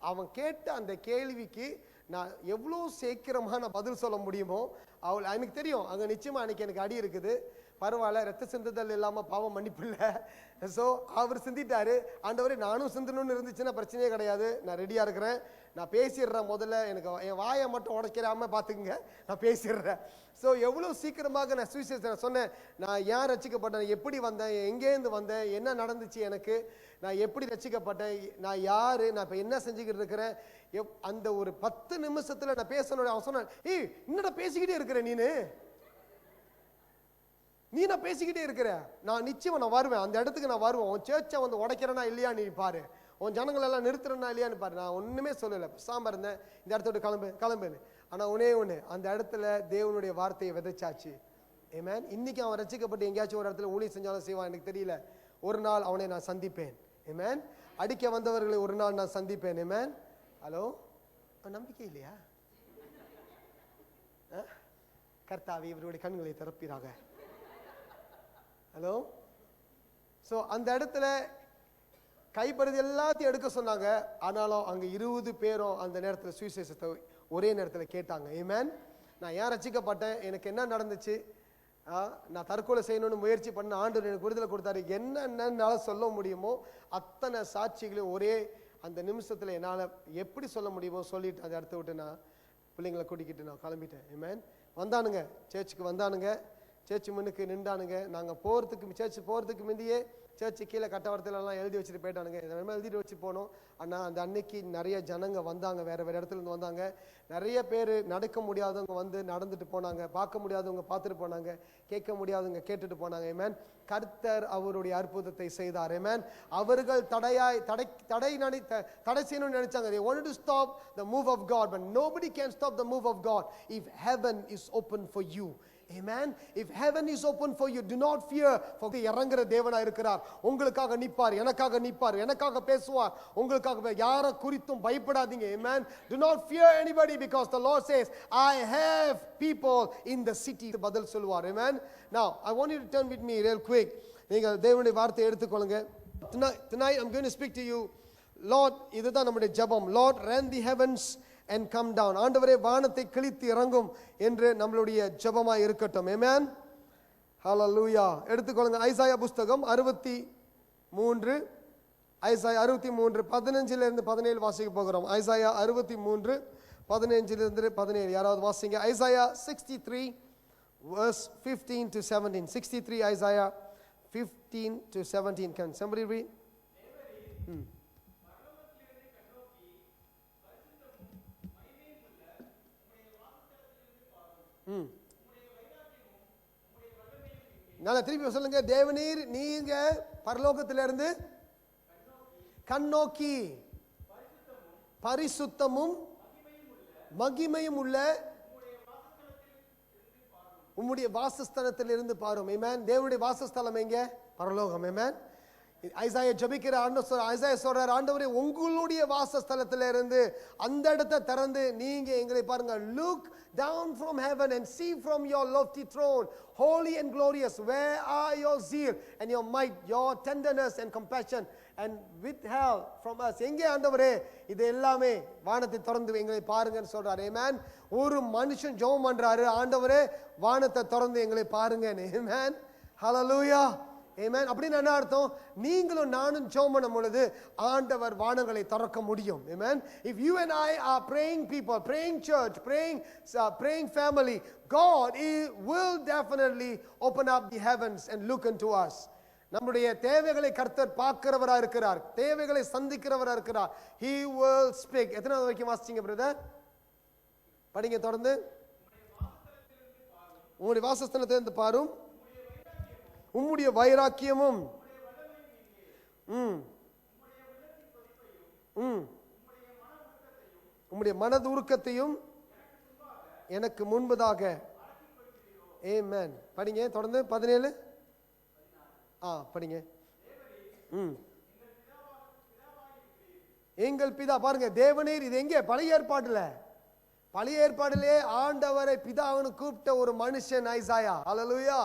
அவன் கேட்ட அந்த கேள்விக்கு நான் எவ்வளோ சீக்கிரமாக நான் பதில் சொல்ல முடியுமோ எனக்கு தெரியும். அங்கே நிச்சயமாக அன்றைக்கி எனக்கு அடி இருக்குது, பரவாயில்ல, ரத்த சிந்துதல் இல்லாமல் பாவம் மன்னிப்பு இல்லை. ஸோ அவர் சிந்திட்டாரு. ஆண்டவரே நானும் சிந்தணும்னு இருந்துச்சுன்னா பிரச்சனையே கிடையாது, நான் ரெடியாக இருக்கிறேன், நான் பேசிடுறேன். முதல்ல எனக்கு என் வாயை மட்டும் உடைக்கிறாம பார்த்துக்குங்க, நான் பேசிடுறேன். ஸோ எவ்வளோ சீக்கிரமாக நான் சுவிசேஷம் சொன்னேன். நான் ஏன் ரட்சிக்கப்பட்டேன், எப்படி வந்தேன், எங்கேருந்து வந்தேன், என்ன நடந்துச்சு எனக்கு, நான் எப்படி ரட்சிக்கப்பட்டேன், நான் யார், நான் இப்போ என்ன செஞ்சுக்கிட்டு இருக்கிறேன். அந்த ஒரு 10 நிமிஷத்தில் நான் பேசணும். அவன் சொன்னான், என்னடா பேசிக்கிட்டே இருக்கிறேன் நீ நான் பேசிக்கிட்டே இருக்கிற, நான் நிச்சயமா நான் வருவேன், அந்த இடத்துக்கு நான் வருவேன், உன் சேர்ச்சை வந்து உடைக்கிறேன்னா இல்லையா நீ பாரு, உன் ஜனங்களெல்லாம் நிறுத்துறேன்னா இல்லையான்னு பாரு. நான் ஒன்றுமே சொல்லலை, சாம்பார் இருந்தேன், இந்த இடத்த விட்டு கிளம்புன்னு. ஆனால் ஒன்று அந்த இடத்துல தேவனுடைய வார்த்தையை விதைச்சாச்சு. ஆமென். இன்னைக்கு அவன் ரட்சிக்கப்பட்டு எங்கேயாச்சும் ஒரு இடத்துல ஊழியம் செஞ்சாலும் செய்வான் எனக்கு தெரியல. ஒரு நாள் அவனை நான் சந்திப்பேன். ஆமென். அடிக்க வந்தவர்களை ஒரு நாள் நான் சந்திப்பேன். ஆமென். ஹலோ, நம்பிக்கை இல்லையா? கர்த்தாவே இவருடைய கண்களை திறப்பீராக. ஹலோ. ஸோ அந்த இடத்துல கைப்பறுதி எல்லாத்தையும் எடுக்க சொன்னாங்க. ஆனாலும் அங்கே 20 பேரும் அந்த நேரத்தில் சுவிசேஷத்தை ஒரே நேரத்தில் கேட்டாங்க. ஆமென். நான் ஏன் ரட்சிக்கப்பட்டேன், எனக்கு என்ன நடந்துச்சு, நான் தற்கொலை செய்யணும்னு முயற்சி பண்ண ஆண்டவர் எனக்கு விடுதலை கொடுத்தாரு, என்னென்னால சொல்ல முடியுமோ அத்தனை சாட்சிகளையும் ஒரே அந்த நிமிஷத்தில் என்னால் எப்படி சொல்ல முடியுமோ சொல்லிட்டு அந்த இடத்த விட்டு நான் பிள்ளைங்களை கூட்டிக்கிட்டு நான் கிளம்பிட்டேன். ஆமென். வந்தானுங்க, சேர்ச்சுக்கு வந்தானுங்க, சேர்ச்சு முன்னுக்கு நின்றானுங்க. நாங்கள் சேர்ச்சு போகிறதுக்கு முந்தையே சேர்ச்சு கீழே கட்டவரத்துலலாம் எழுதி வச்சுட்டு போயிட்டானுங்க. இதெல்லாம் எழுதிட்டு வச்சு போனோம். ஆனால் அந்த அன்னைக்கு நிறைய ஜனங்க வந்தாங்க, வேறு இடத்துலேருந்து வந்தாங்க. நிறைய பேர் நடக்க முடியாதவங்க வந்து நடந்துட்டு போனாங்க, பார்க்க முடியாதவங்க பார்த்துட்டு போனாங்க, கேட்க முடியாதவங்க கேட்டுட்டு போனாங்க. ஆமென். கர்த்தர் அவருடைய அற்புதத்தை செய்தார். ஆமென். அவர்கள் தடை செய்யணும்னு நினைச்சாங்க. They wanted to stop the move of God, but nobody can stop the move of God if heaven is open for you. Amen. If heaven is open for you, do not fear, for இறங்குற தேவனா இருக்கிறார். உங்களுக்காக நிப்பார், எனக்காக நிப்பார், எனக்காக பேசுவார், உங்களுக்காக. யாரை குறித்தும் பயப்படாதீங்க. Amen. Do not fear anybody because the Lord says, I have people in the city. பதில் சொல்வார். Amen. Now I want you to turn with me real quick. நீங்கள் தேவனுடைய வார்த்தையை எடுத்துக்கொள்ளுங்க. Tonight I'm going to speak to you. Lord, இதுதான் நம்முடைய ஜெபம். Lord, rend the heavens and come down. ஆண்டவரே வானத்தை கிழித்து இறங்கும் என்று நம்மளுடைய ஜெபமாய் இருக்கட்டும். ஆமென். ஹல்லேலூயா. எடுத்துக்கொள்ளுங்க ஐசாயா புத்தகம் 63, ஐசாயா 63 15 17 வாசிக்க போகிறோம். ஐசாயா 63 15 17 யாராவது வாசிங்க. Isaiah 63 verse 15 to 17. 63 Isaiah 15 to 17. Can somebody read? நல்லா திருப்பி சொல்லுங்க. தேவநீர் நீங்க பரலோகத்திலிருந்து கண்ணோக்கி பரிசுத்தமும் மகிமையும் உள்ள உம்முடைய வாசஸ்தலத்தில் இருந்து பாரும். ஆமென். தேவனுடைய வாசஸ்தலம் எங்க? பரலோகம். ஆமென். ஐசாயா ஜெபிக்கிற ஐசாயா சொல்றார், ஆண்டவரே உங்களுடைய வாசஸ்தலத்தில் இருந்து அந்த இடத்தை திறந்து நீங்க எங்களை பாருங்க. Look down from heaven and see from your lofty throne, holy and glorious, where are your zeal and your might, your tenderness and compassion, and withheld from us. எங்கே ஆண்டவரே இது எல்லாமே வானத்தை திறந்து எங்களை பாருங்கன்னு சொல்றாரு. ஆமென். ஒரு மனுஷன் ஜெபம் பண்றாரு, ஆண்டவரே வானத்தை திறந்து எங்களை பாருங்க. ஆமென். ஹalleluya. ஆமென். அப்படின்னு என்ன அர்த்தம்? நீங்களும் நானும் ஜெபம் பண்ணும் பொழுது ஆண்டவர் வானங்களை திறக்க முடியும். ஆமென். If you and I are praying people, praying church, praying family, God will definitely open up the heavens and look into us. நம்முடைய தேவைகளை கர்த்தர் பார்க்கிறவரா இருக்கிறார், தேவைகளை சந்திக்கிறவரா இருக்கிறார். He will speak. எத்தனாவது வரைக்கும் வாசிச்சீங்க பிரதர்? படிங்க தொடர்ந்து. உங்களுடைய வாசஸ்தலத்திலிருந்து பாரும், உம்முடைய வைராக்கியமும் உம்முடைய மனதுருக்கத்தையும் எனக்கு முன்பதாக. ஆமென். படிங்க தொடர்ந்து 17. படிங்க. எங்கள் பிதா. பாருங்க, தேவனீர் இது எங்கே? பழைய ஏற்பாட்டிலே ஆண்டவரை பிதாவுன்னு கூப்பிட்ட ஒரு மனுஷன் ஐசாயா. ஹல்லேலூயா.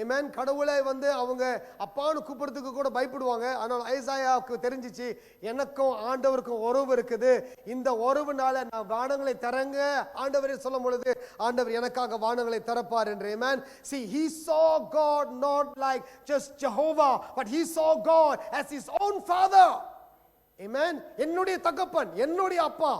ஆமென். கடவுளை அவங்க அப்பான்னு கூப்பிடுறதுக்கு கூட பயப்படுவாங்க. ஆனால் ஐசாயாவுக்கு தெரிஞ்சிச்சு, எனக்கும் ஆண்டவருக்கும் உறவு இருக்குது, இந்த உறவுனால நான் வானங்களை தரங்க ஆண்டவரே சொல்லும் பொழுது ஆண்டவர் எனக்காக வானங்களை திறப்பார் என்று. ஆமென். See, he saw God not like just Jehovah, but he saw God as his own father. Amen. என்னுடைய தகப்பன், என்னுடைய அப்பா,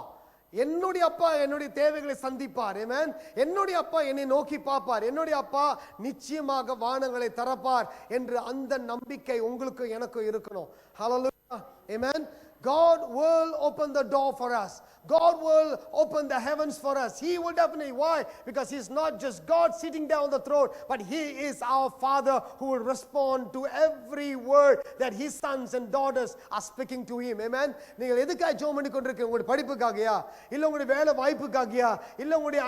என்னுடைய தேவைகளை சந்திப்பார். ஆமென். என்னுடைய அப்பா என்னை நோக்கி பார்ப்பார், என்னுடைய அப்பா நிச்சயமாக வானங்களை திறப்பார் என்று அந்த நம்பிக்கை உங்களுக்கு எனக்கு இருக்கணும். ஹல்லேலூயா. ஆமென். God will open the door for us. God will open the heavens for us. He will definitely. Why? Because He's not just God sitting down on the throne, but He is our Father who will respond to every word that His sons and daughters are speaking to Him. Amen. நீங்கள் எதுக்காக ஜெபம் பண்ணி கொண்டிருக்கீங்க? உங்களுடைய படிப்புக்காகயா, இல்ல உங்களுடைய வேலை வாய்ப்புக்காகயா, இல்ல உங்களுடைய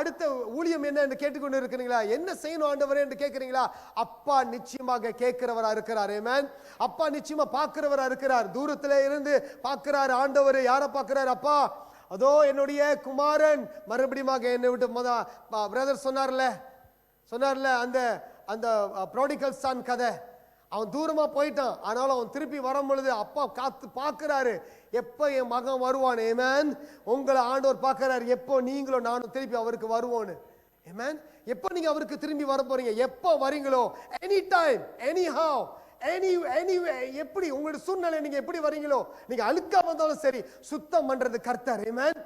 அடுத்த ஊழியம் என்ன என்று கேட்டுக்கொண்டு இருக்கிறீங்களா? என்ன செய்யணும் ஆண்டவரே என்று கேட்கிறீங்களா? அப்பா நிச்சயமாக கேட்கிறவரா இருக்கிறார். ஆமென். அப்பா நிச்சயமா பார்க்கிறவரா இருக்கிறார். தூரத்திலே இருந்து பார்க்கிறார் ஆண்டவர். யாரை பார்க்கிறார்? அப்பா, அதோ என்னுடைய குமாரன் மறுபடியும் என்னை விட்டு பிரதர் சொன்னார்ல அந்த ப்ரோடிகல் சன் கதை. அவன் தூரமா போயிட்டான், ஆனாலும் அவன் திருப்பி வரும் பொழுது அப்பா காத்து பார்க்கிறாரு, எப்ப என் மகன் வருவான். ஆமென். உங்களை ஆண்டவர் பார்க்கிறாரு, எப்போ நீங்களும் நானும் திருப்பி அவருக்கு வருவோன்னு. ஆமென். எப்போ நீங்க அவருக்கு திரும்பி வர போறீங்க? எப்போ வரீங்களோ, எனி டைம், எனி ஹவ், எப்படி உங்களுடைய சூழ்நிலை நீங்க எப்படி வரீங்களோ, நீங்க அழுக்கா வந்தாலும் சரி, சுத்தம் பண்றது கர்த்தர். ஆமென்.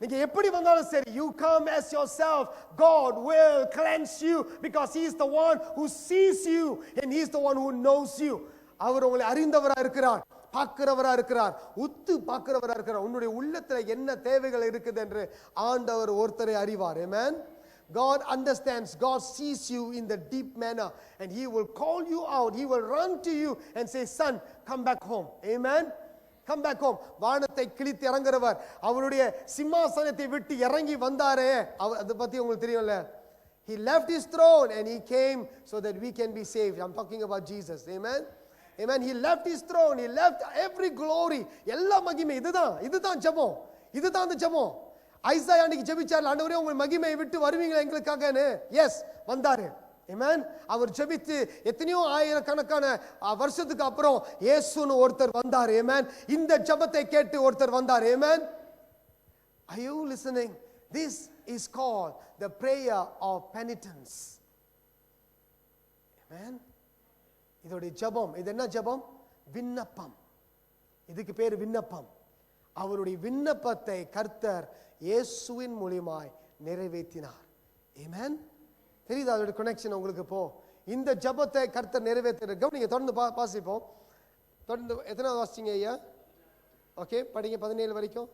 நீங்க எப்படி வந்தாலும் சரி, you come as yourself, God will cleanse you because He is the one who sees you and He is the one who knows you. அவர் உங்களை அறிந்தவரா இருக்கிறார், பார்க்கிறவரா இருக்கிறார், உத்து பார்க்கிறவரா இருக்கிறார். உன்னுடைய உள்ளத்துல என்ன தேவைகள் இருக்குது என்று ஆண்டவர் ஒருத்தரை அறிவார். ஆமென். God understands, God sees you in the deep manner and He will call you out. He will run to you and say, son, come back home. Amen. Come back home. வானத்தை கிழித்து இறங்குறவர், அவருடைய சிம்மாசனத்தை விட்டு இறங்கி வந்தாரே, அதை பத்தி உங்களுக்கு தெரியும்ல. He left His throne and He came so that we can be saved. I'm talking about Jesus. Amen. Amen. He left His throne, He left every glory, எல்லா மகிமை. இதுதான் ஜெபம், இதுதான் அந்த ஜெபம். ஐசாயா அன்னைக்கு ஜெபிச்சார், ஆண்டவரே உங்க மகிமையை விட்டு வருவீங்களா எங்களுக்காகன்னு. எஸ், வந்தாரு. ஆமென். அவர் ஜெபித்து எத்தனையோ ஆயிரக்கணக்கான வருஷத்துக்கு அப்புறம் இயேசுன்னு ஒருத்தர் வந்தார். ஆமென். இந்த ஜெபத்தை கேட்டு ஒருத்தர் வந்தார். ஆமென். Are you listening? This is called the prayer of penitence. Amen. இதோட ஜெபம், இது என்ன ஜெபம்? விண்ணப்பம். இதுக்கு பேர் விண்ணப்பம். அவருடைய விண்ணப்பத்தை கர்த்தர் இயேசுவின் மூலமாய் நிறைவேற்றினார். ஆமென். தெரியுதா அதோட கனெக்ஷன் உங்களுக்கு? இப்போ இந்த ஜெபத்தை கர்த்தர் நிறைவேற்றிருக்கோம். நீங்க தொடர்ந்து வாசிப்போம். தொடர்ந்து எத்தனாவது வாசிச்சீங்க ஐயா? ஓகே, படிங்க 17 வரைக்கும்.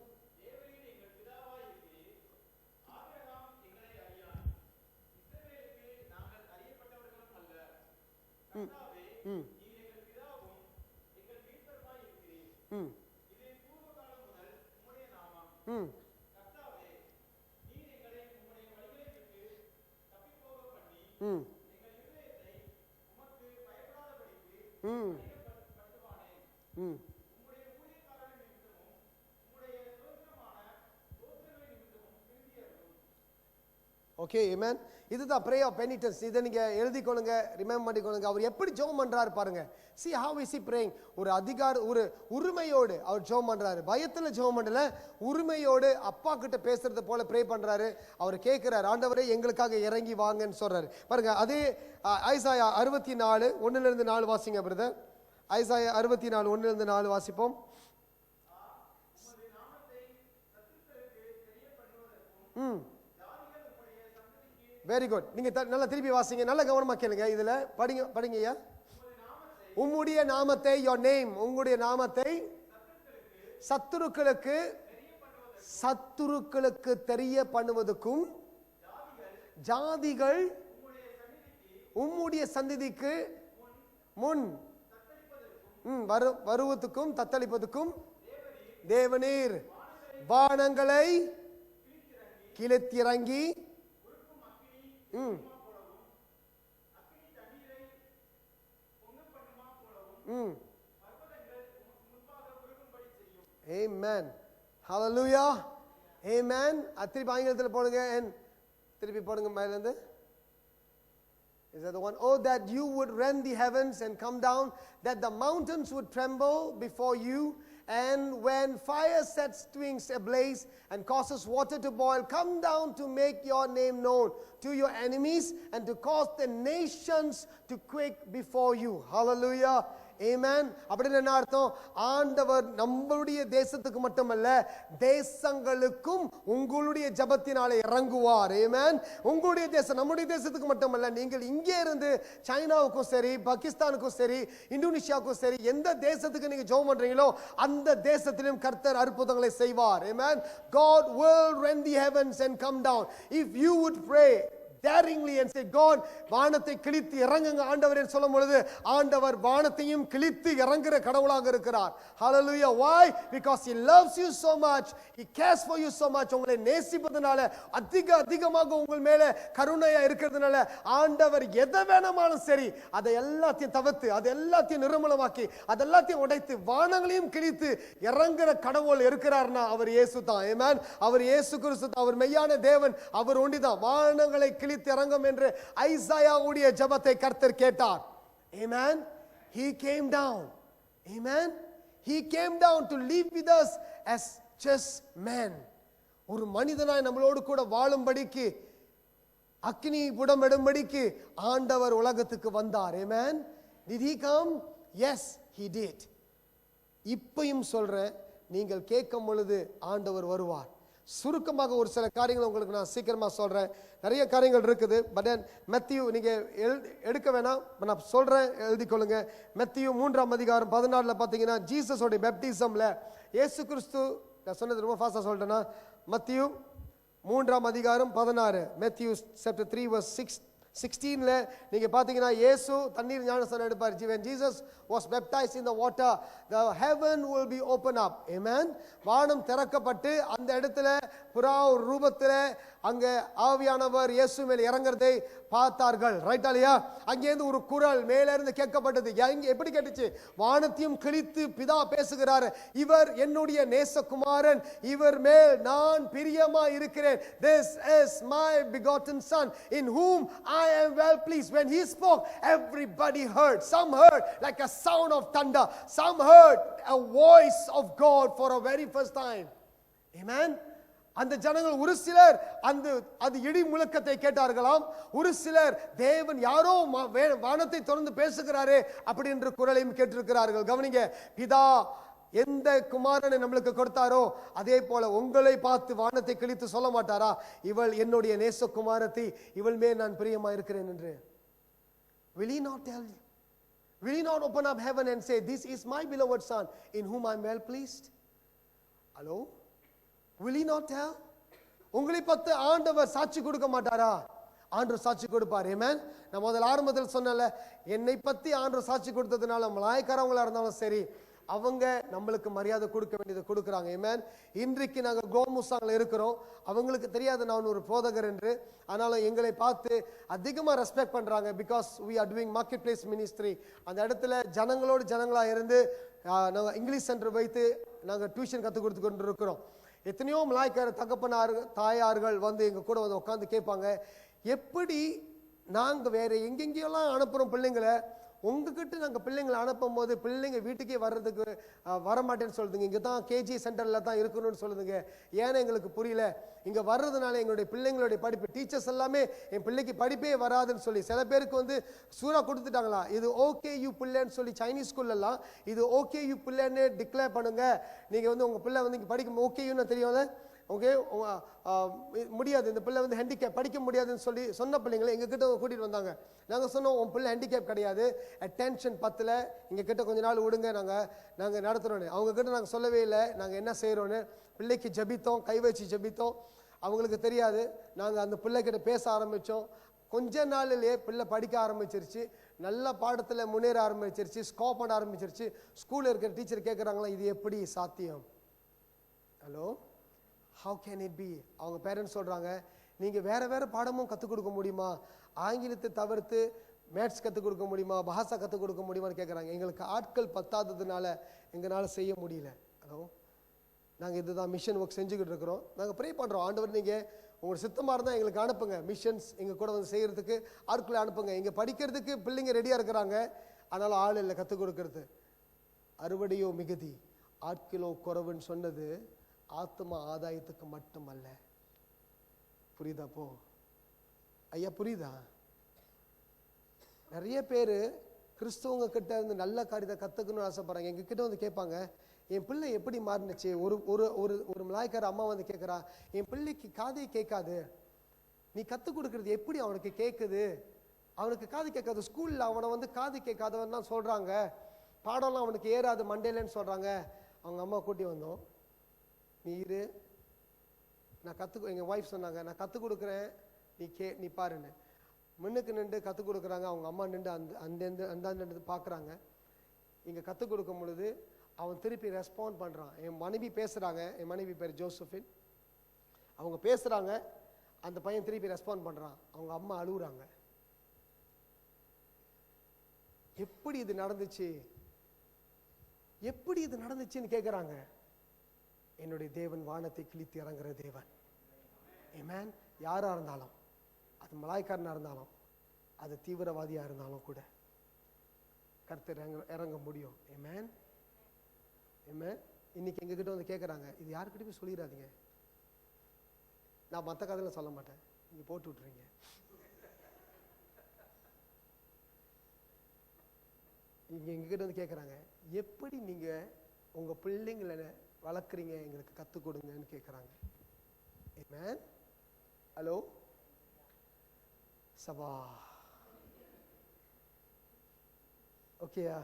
ஓகே, ஆமென். இதுதான் prayer of penitence. இதை நீங்க எழுதிக்கொள்ளுங்க, ரிமெம்பர் பண்ணிக்கொள்ளுங்க. அவர் எப்படி ஜெபம் பண்றாரு பாருங்க. See how is he praying? ஒரு ஒரு உரிமையோடு அவர் ஜெபம் பண்றாரு. பயத்துல ஜெபம் பண்ணல, உரிமையோடு அப்பா கிட்ட பேசுறது போல ப்ரே பண்றாரு. அவர் கேட்கிறார், ஆண்டவரே எங்களுக்காக இறங்கி வாங்கன்னு சொல்றாரு. பாருங்க, அதே ஐசாயா 64 1 4 வாசிங்க பிரதர். ஐசாயா 64 1 4 வாசிப்போம். Very good. நீங்க நல்லா திருப்பி வாசிங்க, நல்ல கவனமா கேளுங்க. இதுல படிங்க ஐயா. உம்முடைய நாமத்தை, your name, உங்களுடைய நாமத்தை சத்துருக்களுக்கு தெரிய பண்ணுவதற்கும் ஜாதிகள் உம்முடைய சந்நிதிக்கு முன் வருவதற்கும் தத்தளிப்பதற்கும் தேவனீர் வானங்களை கிளத்திறங்கி Amen. Hallelujah. Amen. திருப்பி ஆங்கிலத்தில் போடுங்க. திருப்பி போடுங்க மேல இருந்து. Is that the one? Oh, that you would rend the heavens and come down, that the mountains would tremble before you. And when fire sets wings ablaze and causes water to boil, come down to make your name known to your enemies and to cause the nations to quake before you. Hallelujah. Amen. அப்படின்னு என்ன அர்த்தம்? ஆண்டவர் நம்மளுடைய தேசத்துக்கு மட்டுமல்ல, தேசங்களுக்கும் உங்களுடைய ஜெபத்தினாலே இறங்குவார். Amen. உங்களுடைய தேசம், நம்முடைய தேசத்துக்கு மட்டுமல்ல, நீங்கள் இங்கே இருந்து சைனாவுக்கும் சரி, பாகிஸ்தானுக்கும் சரி, இந்தோனேஷியாவுக்கும் சரி, எந்த தேசத்துக்கு நீங்க ஜெபம் பண்றீங்களோ அந்த தேசத்திலும் கர்த்தர் அற்புதங்களை செய்வார். Amen. God will rend the heavens and come down. If you would pray daringly and say, God, வானத்தை கிழித்து இறங்குங்க ஆண்டவரே சொல்லும் பொழுது, ஆண்டவர் வானத்தையும் கிழித்து இறங்குற கடவுளாக இருக்கிறார். Hallelujah. Why? Because he loves you so much. He cares for you so much. உங்களை நேசிப்பதனால, அதிகமாக உங்கள் மேல கருணையா இருக்கிறதுனால, ஆண்டவர் எதை வேணுமாலும் சரி அதை எல்லாத்தையும் தவிர்த்து, அதை எல்லாத்தையும் நிர்மூலமாக்கி, அதை எல்லாத்தையும் உடைத்து, வானங்களையும் கிழித்து இறங்குற கடவுள் இருக்கிறார்னா அவர் இயேசு தான். Amen. அவர் இயேசு கிறிஸ்து, அவர் மெய்யான தேவன், அவர் ஒண்டிதான். வானங்களை இறங்கும் என்று ஐசாயாவுடைய ஜெபத்தை கர்த்தர் கேட்டார். Amen. He came down. Amen. He came down to live with us as just men. ஒரு மனிதனாய் நம்மளோடு கூட வாழும்படிக்கு, அக்கினி புடமிடும்படிக்கு ஆண்டவர் உலகத்துக்கு வந்தார். Amen. Did he come? Yes, he did. இப்பயும் சொல்றேன், நீங்கள் கேட்கும் பொழுது ஆண்டவர் வருவார். சுருக்கமாக ஒரு சில காரியங்களை உங்களுக்கு நான் சீக்கிரமா சொல்றேன். நிறைய காரியங்கள் இருக்குது. பட் மத்தியூ நீங்க எடுக்க வேணாம், நான் சொல்றேன், எழுதிக்கொள்ளுங்க. மத்தியூ 3ஆம் அதிகாரம் 14 பாத்தீங்கன்னா, ஜீசஸோட பேப்டிசம்ல இயேசு கிறிஸ்து, நான் சொன்னது ரொம்ப ஃபாஸ்டா சொல்லிட்டேன்னா, மத்தியூ 3ஆம் அதிகாரம் 16, Matthew chapter 3 verse 16ல நீங்க பாத்தீங்கன்னா, இயேசு தண்ணீர் ஞானஸ்நானம் எடுப்பார். When Jesus was baptized in the water, the heaven will be opened up. Amen. வானம் திறக்கப்பட்டு அந்த இடத்துல புறா ரூபத்துல அங்க ஆவியானவர் இயேசு மேல் இறங்குறதை பார்த்தார்கள். ரைட்டா இல்லையா? அங்கேருந்து ஒரு குரல் மேல இருந்து கேட்கப்பட்டது. எப்படி கேட்டுச்சு? வானத்தையும் கிழித்து பிதா பேசுகிறார், இவர் என்னுடைய நேசகுமாரன், இவர் மேல் நான் பிரியமா இருக்கிறேன். This is my begotten son in whom I am well pleased. When he spoke, everybody heard. Some heard like a sound of thunder. Some heard a voice of God for a very first time. Amen. அந்த ஜனங்கள் ஒரு சிலர் அது இடி முழக்கத்தை கேட்டார்களாம். ஒரு சிலர் தேவன் யாரோ வானத்தை திறந்து பேசுகிறாரே அப்படி என்ற குரலையும் கேட்டிருக்கிறார்கள். கவனிங்க, பிதா எந்த குமாரனை நம்மளுக்கு கொடுத்தாரோ அதே போல உங்களை பார்த்து வானத்தை கிழித்து சொல்ல மாட்டாரா, இவள் என்னுடைய நேச குமாரத்தி, இவள் மேல் நான் பிரியமா இருக்கிறேன் என்று. Will he not tell you? Will he not open up heaven and say, this is my beloved son in whom I am well pleased? Hello? Will he not tell? உங்களை பத்தி ஆண்டவர் சாட்சி கொடுக்க மாட்டாரா? ஆண்டவர் சாட்சி கொடுப்பார். ஆமென். நான் முதல்ல ஆரம்பத்தில் சொன்னல, என்னை பத்தி ஆண்டவர் சாட்சி கொடுத்ததுனால மலாய்க்காரவங்களா இருந்தாலும் சரி, அவங்க நம்மளுக்கு மரியாதை கொடுக்க வேண்டியதை கொடுக்குறாங்க. ஆமென். இன்றைக்கு நாங்கள் கோமுசாங்கில் இருக்கிறோம். அவங்களுக்கு தெரியாது நான் ஒரு போதகர் என்று. ஆனாலும் எங்களை பார்த்து அதிகமாக ரெஸ்பெக்ட் பண்ணுறாங்க. Because we are doing market place ministry. அந்த இடத்துல ஜனங்களோடு ஜனங்களாக இருந்து நாங்கள் இங்கிலீஷ் சென்டர் வைத்து நாங்கள் டியூஷன் கற்றுக் கொடுத்து கொண்டு இருக்கிறோம். எத்தனையோ மலாய்க்கார தகப்பனார்கள் தாயார்கள் வந்து எங்கள் கூட வந்து உட்காந்து கேட்பாங்க, எப்படி நாங்கள் வேற எங்கெங்கெல்லாம் அனுப்புகிறோம் பிள்ளைங்களை, உங்ககிட்ட நாங்கள் பிள்ளைங்களை அனுப்பும் போது பிள்ளைங்க வீட்டுக்கே வர்றதுக்கு வரமாட்டேன்னு சொல்லுதுங்க. இங்கே தான் கேஜி சென்டரில் தான் இருக்கணும்னு சொல்லுதுங்க. ஏன்னா எங்களுக்கு புரியல, இங்கே வர்றதுனால எங்களுடைய பிள்ளைங்களுடைய படிப்பு, டீச்சர்ஸ் எல்லாமே என் பிள்ளைக்கு படிப்பே வராதுன்னு சொல்லி சில பேருக்கு வந்து சூறா கொடுத்துட்டாங்களா, இது ஓகே யூ பிள்ளைன்னு சொல்லி சைனீஸ் ஸ்கூல்லலாம் இது ஓகே யூ பிள்ளைன்னு டிக்ளேர் பண்ணுங்க. நீங்கள் வந்து உங்கள் பிள்ளை வந்து இங்கே படிக்கும் ஓகே யூன்னு தெரியும்ல, ஓகே முடியாது, இந்த பிள்ளை வந்து ஹேண்டிகேப் படிக்க முடியாதுன்னு சொல்லி சொன்ன பிள்ளைங்களை எங்ககிட்ட கூட்டிகிட்டு வந்தாங்க. நாங்கள் சொன்னோம், உன் பிள்ளை ஹேண்டிகேப் கிடையாது, அட்டென்ஷன் 10ல் எங்ககிட்ட கொஞ்ச நாள் விடுங்க, நாங்கள் நடத்துகிறோன்னு. அவங்கக்கிட்ட நாங்கள் சொல்லவே இல்லை நாங்கள் என்ன செய்கிறோன்னு. பிள்ளைக்கு ஜபித்தோம், கை வச்சு ஜபித்தோம். அவங்களுக்கு தெரியாது. நாங்கள் அந்த பிள்ளைக்கிட்ட பேச ஆரம்பித்தோம். கொஞ்ச நாளிலே பிள்ளை படிக்க ஆரம்பிச்சிருச்சு, நல்ல பாடத்தில் முன்னேற ஆரம்பிச்சிருச்சு, ஸ்கோப் பண்ண ஆரம்பிச்சிருச்சு. ஸ்கூலில் இருக்கிற டீச்சர் கேட்குறாங்களா, இது எப்படி சாத்தியம்? Hello, how can it be? அவங்க பேரண்ட்ஸ் சொல்கிறாங்க, நீங்கள் வேறு வேறு பாடமும் கற்றுக் கொடுக்க முடியுமா, ஆங்கிலத்தை தவிர்த்து மேத்ஸ் கற்றுக் கொடுக்க முடியுமா, பாஷா கற்றுக் கொடுக்க முடியுமான்னு கேட்குறாங்க. எங்களுக்கு ஆட்கள் பத்தாததுனால எங்களால் செய்ய முடியல. ஹலோ, நாங்கள் இதுதான் மிஷன் ஒர்க் செஞ்சுக்கிட்டு இருக்கிறோம். நாங்கள் ப்ரே பண்ணுறோம், ஆண்டவர் நீங்கள் உங்களுக்கு சித்தமாக இருந்தால் எங்களுக்கு அனுப்புங்க, மிஷன்ஸ் எங்கள் கூட வந்து செய்கிறதுக்கு ஆட்களை அனுப்புங்க. இங்கே படிக்கிறதுக்கு பிள்ளைங்க ரெடியாக இருக்கிறாங்க, ஆனாலும் ஆள் இல்லை கற்றுக் கொடுக்கறது. அறுவடையோ மிகுதி ஆட்களோ குறைவுன்னு சொன்னது ஆத்மா ஆதாயத்துக்கு மட்டுமல்ல. புரியுதா? போ ஐயா, புரியுதா? நிறைய பேர் கிறிஸ்தவங்க கிட்ட இருந்து நல்ல காரியத்தை கற்றுக்கணும்னு ஆசைப்படுறாங்க. எங்ககிட்ட வந்து கேட்பாங்க, என் பிள்ளை எப்படி மாறினுச்சு? ஒரு ஒரு ஒரு ஒரு மலாய்க்கார அம்மா வந்து கேட்குறா, என் பிள்ளைக்கு காதே கேட்காது, நீ கற்றுக் கொடுக்குறது எப்படி அவனுக்கு கேட்குது? அவனுக்கு காது கேட்காது, ஸ்கூலில் அவனை வந்து காது கேட்காதவன் தான் சொல்கிறாங்க, பாடம்லாம் அவனுக்கு ஏறாது மண்டேலன்னு சொல்கிறாங்க. அவங்க அம்மா கூட்டி வந்தோம், நீ இரு, நான் எங்கள் ஒய்ஃப் சொன்னாங்க, நான் கற்றுக் கொடுக்குறேன், நீ பாருன்னு. முன்னுக்கு நின்று கற்றுக் கொடுக்குறாங்க. அவங்க அம்மா நின்று அந்த பார்க்குறாங்க. இங்கே கற்றுக் கொடுக்கும் பொழுது அவன் திருப்பி ரெஸ்பாண்ட் பண்ணுறான். என் மனைவி பேசுகிறாங்க, என் மனைவி பேர் ஜோசஃபின், அவங்க பேசுகிறாங்க, அந்த பையன் திருப்பி ரெஸ்பாண்ட் பண்ணுறான். அவங்க அம்மா அழுகுறாங்க. எப்படி இது நடந்துச்சு, எப்படி இது நடந்துச்சுன்னு கேட்குறாங்க. என்னுடைய தேவன் வானத்தை கிழித்து இறங்குற தேவன். ஆமென். யாராக இருந்தாலும், அது மலாய்க்காரனாக இருந்தாலும், அது தீவிரவாதியாக இருந்தாலும் கூட கர்த்தர் இறங்க முடியும். ஆமென். ஆமென். இன்னைக்கு எங்ககிட்ட வந்து கேட்குறாங்க, இது யாருக்கிட்ட போய் சொல்லிடாதீங்க, நான் மற்ற கதையில சொல்ல மாட்டேன், நீங்கள் போட்டு விட்றீங்க. இங்கே எங்ககிட்ட வந்து கேட்குறாங்க, எப்படி நீங்கள் உங்கள் பிள்ளைங்களை வளர்க்குறீங்க, எங்களுக்கு கற்றுக் கொடுங்கன்னு கேட்குறாங்க. ஆமென். ஹலோ சபா, ஓகேயா?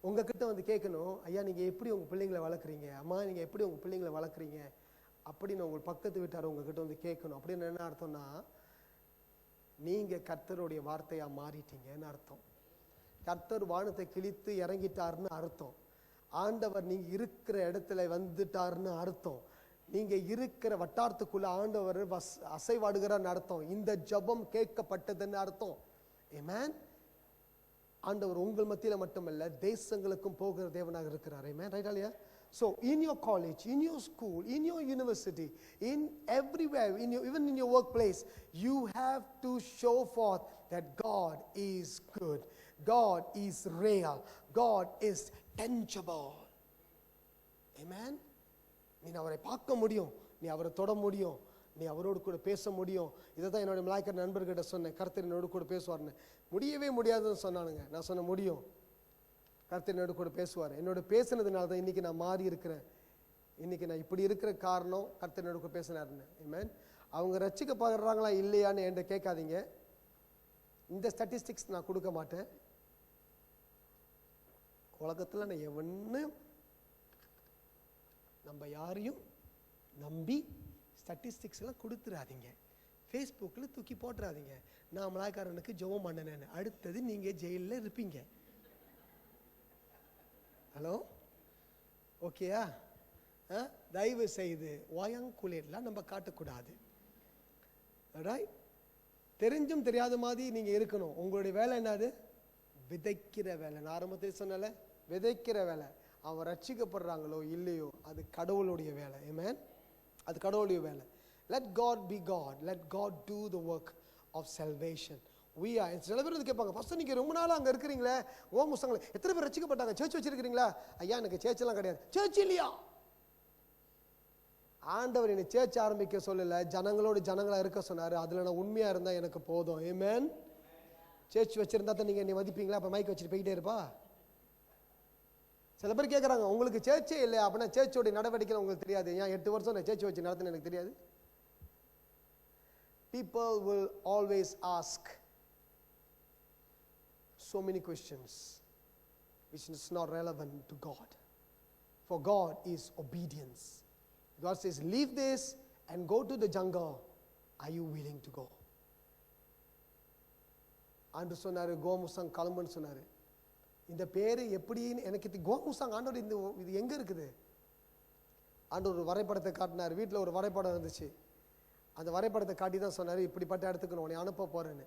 உங்ககிட்ட வந்து கேட்கணும், ஐயா நீங்கள் எப்படி உங்கள் பிள்ளைங்களை வளர்க்குறீங்க, அம்மா நீங்கள் எப்படி உங்கள் பிள்ளைங்களை வளர்க்குறீங்க அப்படின்னு உங்கள் பக்கத்து வீட்டார் உங்ககிட்ட வந்து கேட்கணும். அப்படின்னு என்ன அர்த்தம்னா, நீங்கள் கர்த்தருடைய வார்த்தையாக மாறிட்டீங்கன்னு அர்த்தம். கர்த்தர் வானத்தை கிழித்து இறங்கிட்டாருன்னு அர்த்தம். ஆண்டவர் நீங்க இருக்கிற இடத்துல வந்துட்டாருன்னு அர்த்தம். நீங்க இருக்கிற வட்டாரத்துக்குள்ள ஆண்டவர் அசைவாடுகிறான்னு அர்த்தம். இந்த ஜெபம் கேட்கப்பட்டதுன்னு அர்த்தம். ஆமென். ஆண்டவர் உங்கள் மத்தியில மட்டுமல்ல தேசங்களுக்கும் போகிற தேவனாக இருக்கிறார். ஆமென். Right Aliya? So in your college, in your school, in your university, in everywhere, even in your workplace, you have to show forth that God is good, God is real, God is tangible. Amen. நீ அவரை பார்க்க முடியும், நீ அவரை தொட முடியும், நீ அவரோடு கூட பேச முடியும். இதை தான் என்னோட மலாய்க்கர் நண்பர்கிட்ட சொன்னேன், கர்த்தர் என்னோடு கூட பேசுவார்னு. முடியவே முடியாதுன்னு சொன்னானுங்க. நான் சொன்ன முடியும், கர்த்தர் என்னோட கூட பேசுவார். என்னோட பேசுனதுனால தான் இன்னைக்கு நான் மாறி இருக்கிறேன். இன்னைக்கு நான் இப்படி இருக்கிற காரணம் கர்த்தர் என்னோட கூட பேசினாருன்னு. ஆமென். அவங்க ரட்சிக்கப்படுறாங்களா இல்லையான்னு என்கிட்ட கேட்காதீங்க. இந்த ஸ்டாட்டிஸ்டிக்ஸ் நான் கொடுக்க மாட்டேன். உலகத்தில் நான் எவன்னு நம்ம யாரையும் நம்பி ஸ்டாட்டிஸ்டிக்ஸ் எல்லாம் கொடுத்துடாதீங்க. ஃபேஸ்புக்கில் தூக்கி போட்டுறாதீங்க. நான் மலாய்க்காரனுக்கு ஜெபம் பண்ணனேன்னு. அடுத்தது நீங்கள் ஜெயிலில் இருப்பீங்க. ஹலோ, ஓகேயா? தயவு செய்து வாயங்குலேட்லாம் நம்ம காட்டக்கூடாது. ரைட்? தெரிஞ்சும் தெரியாத மாதிரி நீங்கள் இருக்கணும். உங்களுடைய வேலை என்னது? விதைக்கிற வேலை. நான் ஆரம்பத்தில் சொன்னல, விதைக்கிற வேலை. அவன் ரட்சிக்கப்படுறாங்களோ இல்லையோ அது கடவுளுடைய வேலை. ஆமென். அது கடவுளுடைய வேலை. Let God be God. Let God do the work of salvation. We are. சில பேர் வந்து கேட்பாங்க, ஃபர்ஸ்ட் நீங்கள் ரொம்ப நாளாக அங்கே இருக்கிறீங்களே, ஓமுசங்களை எத்தனை பேர் ரட்சிக்கப்பட்டாங்க? சர்ச் வச்சிருக்கிறீங்களா? ஐயா எனக்கு சேர்ச்செல்லாம் கிடையாது. சர்ச் இல்லையா? ஆண்டவர் என்னை சேர்ச் ஆரம்பிக்க சொல்லலை, ஜனங்களோடு ஜனங்களாக இருக்க சொன்னார். அதில் நான் உண்மையாக இருந்தால் எனக்கு போதும். ஆமென். சேர்ச் வச்சிருந்தா தான் நீங்கள் என்னை மதிப்பீங்களா? அப்போ மைக் வச்சுட்டு போயிட்டே இருப்பா? சில பேர் கேட்குறாங்க, உங்களுக்கு சேர்ச்சே இல்லை அப்படின்னா சேர்ச்சோடைய நடவடிக்கை உங்களுக்கு தெரியாது. ஏன் 8 வருஷம் நான் சேர்ச் வச்சு நடத்தினேன் எனக்கு தெரியாது? People will always ask so many questions which is not relevant to God. For God is obedience. God says, leave this and go to the jungle. Are you willing to go? ஆண்டு சொன்னாரு, கோமுசாங் கிளம்புன்னு சொன்னாரு. இந்த பேரு எப்படின்னு எனக்கு கோமுசாங் ஆண்டவர் இது எங்க இருக்குது? ஆண்டவர் ஒரு வரைபடத்தை காட்டினார். வீட்டில் ஒரு வரைபடம் இருந்துச்சு. அந்த வரைபடத்தை காட்டி தான் சொன்னார், இப்படிப்பட்ட இடத்துக்கு நான் உன்னை அனுப்ப போறேன்னு.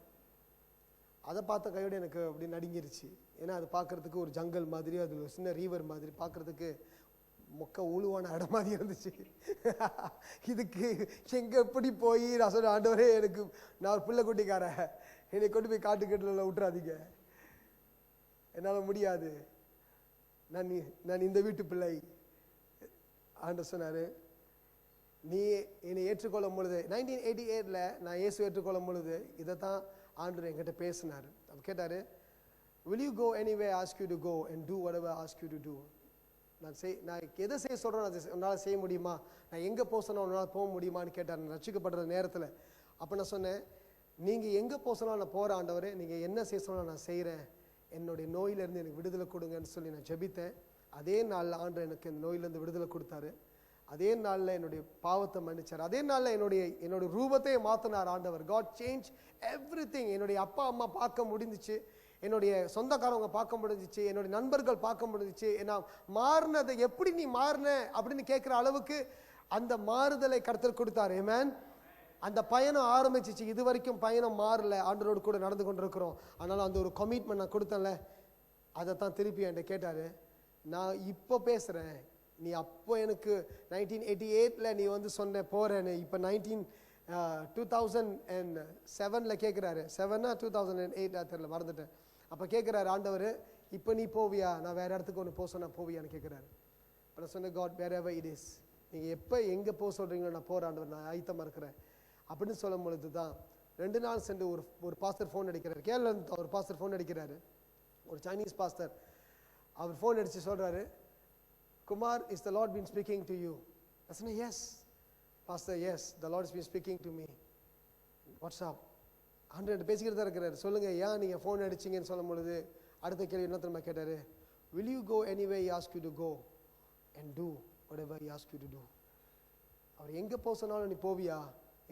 அதை பார்த்த கையோடு எனக்கு அப்படி நடுங்கிருச்சு. ஏன்னா அது பார்க்கறதுக்கு ஒரு ஜங்கல் மாதிரி, அது ஒரு சின்ன ரீவர் மாதிரி, பார்க்கறதுக்கு மொக்க உழுவான இடம் மாதிரி இருந்துச்சு. இதுக்கு எங்க எப்படி போய் நான் சொன்ன, ஆண்டவரே எனக்கு, நான் ஒரு பிள்ளை குட்டிக்காரன், என்னை கொண்டு போய் காட்டுக்கட்டில் விட்டுறாதீங்க, என்னால் முடியாது, நான் இந்த வீட்டு பிள்ளை. ஆண்டவர் சொன்னாரு, நீ என்னை ஏற்றுக்கொள்ளும் பொழுது 1988 நான் இயேசு ஏற்றுக்கொள்ளும் பொழுது இதைத்தான் ஆண்டவர் என்கிட்ட பேசினார். அவர் கேட்டாரு, will you go anywhere I ask you to go and do whatever I ask you to do? நான் எதை செய்ய சொல்கிறேன் அதை உன்னால் செய்ய முடியுமா? நான் எங்கே போக சொன்னால் உன்னால் போக முடியுமான்னு கேட்டார். நான் ரட்சிக்கப்படுற நேரத்தில். அப்போ நான் சொன்னேன், நீங்கள் எங்கே போக சொன்னால் நான் போகிற ஆண்டவரே, நீங்கள் என்ன செய்ய சொன்னால் நான் செய்கிறேன், என்னுடைய நோயிலேருந்து எனக்கு விடுதலை கொடுங்கன்னு சொல்லி நான் ஜெபித்தேன். அதே நாளில் ஆண்டவர் எனக்கு இந்த நோயிலேருந்து விடுதலை கொடுத்தாரு. அதே நாளில் என்னுடைய பாவத்தை மன்னிச்சார். அதே நாளில் என்னுடைய ரூபத்தையே மாற்றினார் ஆண்டவர். God changed everything. என்னுடைய அப்பா அம்மா பார்க்க முடிஞ்சிச்சு, என்னுடைய சொந்தக்காரவங்க பார்க்க முடிஞ்சிச்சு, என்னுடைய நண்பர்கள் பார்க்க முடிஞ்சிச்சு. நான் மாறினதை எப்படி நீ மாறின அப்படின்னு கேட்குற அளவுக்கு அந்த மாறுதலை கர்த்தர் கொடுத்தாரு. ஆமென். அந்த பயணம் ஆரம்பிச்சிச்சு. இது வரைக்கும் பயணம் மாறல, ஆண்டவரோடு கூட நடந்து கொண்டிருக்கிறோம். அதனால் அந்த ஒரு கமிட்மெண்ட் நான் கொடுத்தேன்ல, அதை தான் திருப்பி என்கிட்ட கேட்டார். நான் இப்போ பேசுகிறேன், நீ அப்போ எனக்கு 1988 நீ வந்து சொன்ன போகிறேன்னு, இப்போ 2007 கேட்குறாரு. 2008 தெரியல, மறந்துட்டேன். அப்போ கேட்குறாரு ஆண்டவர், இப்போ நீ போவியா, நான் வேறு இடத்துக்கு ஒன்று போக சொன்னால் போவியான்னு கேட்குறாரு. இப்போ நான் சொன்னேன், காட் wherever it is, நீங்கள் எப்போ எங்கே போக சொல்கிறீங்களோ நான் போகிற ஆண்டவர், நான் ஆயத்தமாக இருக்கிறேன் அப்படின்னு சொல்லும் பொழுது தான் 2 நாள் சென்று ஒரு பாஸ்டர் ஃபோன் அடிக்கிறார். கேரளா ஒரு பாஸ்டர் ஃபோன் அடிக்கிறாரு, ஒரு சைனீஸ் பாஸ்டர். அவர் ஃபோன் அடித்து சொல்கிறாரு, Kumar, is the Lord been speaking to you? I said, yes pastor, yes, the Lord has been speaking to me. What's up? 100 பேசிக்கிட்டு தான் இருக்கிறார். சொல்லுங்கள், ஏன் நீங்கள் ஃபோன் அடிச்சிங்கன்னு சொல்லும் பொழுது அடுத்த கேள்வி என்ன தெரியுமா கேட்டார்? will you go anywhere he ask you to go and do whatever he ask you to do? அவர் எங்கே போக சொன்னாலும் நீ போவியா,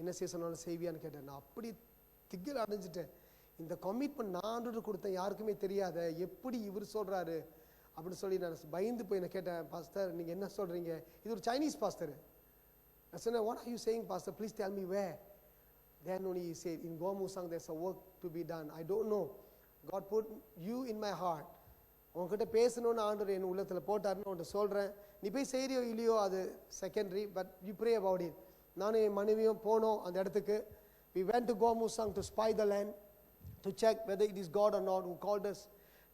என்ன செய்ய சொன்னாலும் செய்வியான்னு கேட்டேன். நான் அப்படி திகில் அடைஞ்சிட்டேன். இந்த கமிட்மெண்ட் நான் ஆண்டவருக்கு கொடுத்தேன், யாருக்குமே தெரியாத, எப்படி இவர் சொல்கிறாரு அப்படின்னு சொல்லி நான் பயந்து போய் நான் கேட்டேன், பாஸ்டர் நீங்கள் என்ன சொல்கிறீங்க? இது ஒரு சைனீஸ் பாஸ்டர். நான் சொன்னேன், what are you saying pastor, please tell me where. Then only he said, in Gomusang there's a work to be done. I don't know, God put you in my heart. உங்ககிட்ட பேசணும்னு ஆண்டவர் என் உள்ளத்தில் போட்டாருன்னு உன்கிட்ட சொல்கிறேன். நீ போய் செய்கிறியோ இல்லையோ அது secondary, but you pray about it. நானும் என் மனைவியும் போனோம் அந்த இடத்துக்கு. we went to Gomusang to spy the land, to check whether it is God or not who called us.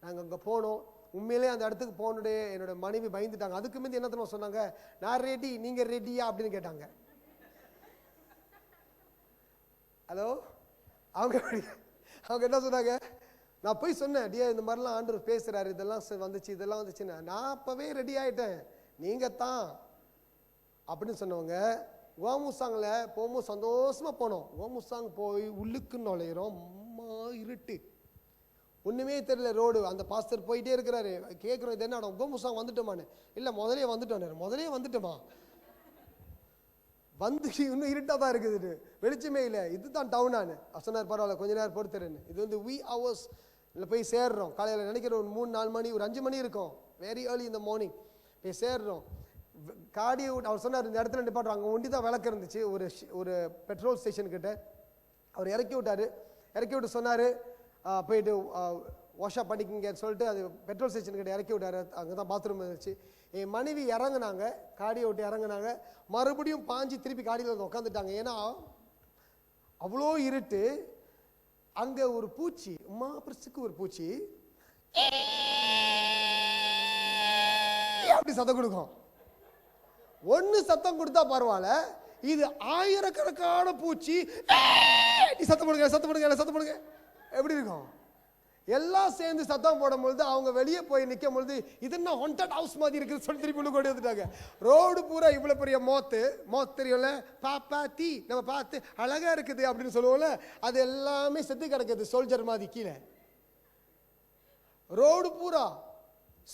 நாங்கள் அங்கே போனோம். உண்மையிலே அந்த இடத்துக்கு போனோடே என்னோட மனைவி பயந்துட்டாங்க. அதுக்கு முந்தி என்ன தெரியுமா சொன்னாங்க? நான் ரெடி, நீங்கள் ரெடியா அப்படின்னு கேட்டாங்க. ஹலோ, அவங்க என்ன சொன்னாங்க? நான் போய் சொன்னேன், டியா இந்த மாதிரிலாம் ஆண்டவர் பேசுகிறாரு, இதெல்லாம் வந்துச்சுன்னா நான் அப்போவே ரெடி ஆகிட்டேன், நீங்கள் தான் அப்படின்னு சொன்னவங்க. கோமுசாங்கில் போகும்போது சந்தோஷமாக போனோம். கோமுசாங் போய் உள்ளுக்கு நுழையிறோம், அம்மா இருட்டு, ஒண்ணுமே தெரியல. ரோடு, அந்த பாஸ்டர் போயிட்டே இருக்கிறாரு. கேட்குறோம், இது என்ன கோமுசாங் வந்துட்டோமான்னு. இல்லை, முதலே வந்துட்டோமா, வந்து இன்னும் இருட்டாக தான் இருக்குது, வெளிச்சமே இல்லை, இதுதான் டவுனானு சொன்னார். பரவாயில்ல, கொஞ்ச நேரம் பொறுத்துறேன்னு. இது வந்து we hours போய் சேர்றோம். காலையில் நினைக்கிறோம் ஒரு 3-4 மணி, ஒரு 5 மணி இருக்கும், வெரி ஏர்லி இந்த மார்னிங் போய் சேர்றோம். காடியை அவர் சொன்னார், இந்த இடத்துல நிப்பாட்டுறோம். அங்கே ஒண்டி தான் விளக்கு இருந்துச்சு, ஒரு பெட்ரோல் ஸ்டேஷன் கிட்ட. அவர் இறக்கி விட்டு சொன்னார், போயிட்டு வாஷ் அப் பண்ணிக்கிங்கன்னு சொல்லிட்டு அது பெட்ரோல் ஸ்டேஷன் கிட்ட இறக்கி விட்டாரு. அங்கே தான் பாத்ரூம் இருந்துச்சு. என் மனைவி இறங்குனாங்க, காடியை விட்டு இறங்குனாங்க, மறுபடியும் பாஞ்சு திருப்பி காடியில் வந்து உட்காந்துட்டாங்க. ஏன்னா அவ்வளோ இருட்டு. அங்கே ஒரு பூச்சி, மாப்பிரசுக்கு ஒரு பூச்சி அப்படி சத்தம் கொடுக்கும். ஒன்று சத்தம் கொடுத்தா பரவாயில்ல, இது ஆயிரக்கணக்கான பூச்சி சத்தம் போடுங்க எப்படி இருக்கும்? எல்லாம் சேர்ந்து சத்தம் போடும் பொழுது அவங்க வெளியே போய் நிற்கும் பொழுது இது என்ன ஹாண்டட் ஹவுஸ் மாதிரி இருக்குது சொல்லி திருப்பி உள்ள கொண்டு வந்துட்டாங்க. ரோடு பூரா இவ்வளோ பெரிய மோத்து தெரியும்ல, பாத்தி நம்ம பார்த்து அழகா இருக்குது அப்படின்னு சொல்லுவோம்ல, அது எல்லாமே செத்து கிடக்குது சோல்ஜர் மாதிரி கீழே ரோடு பூரா.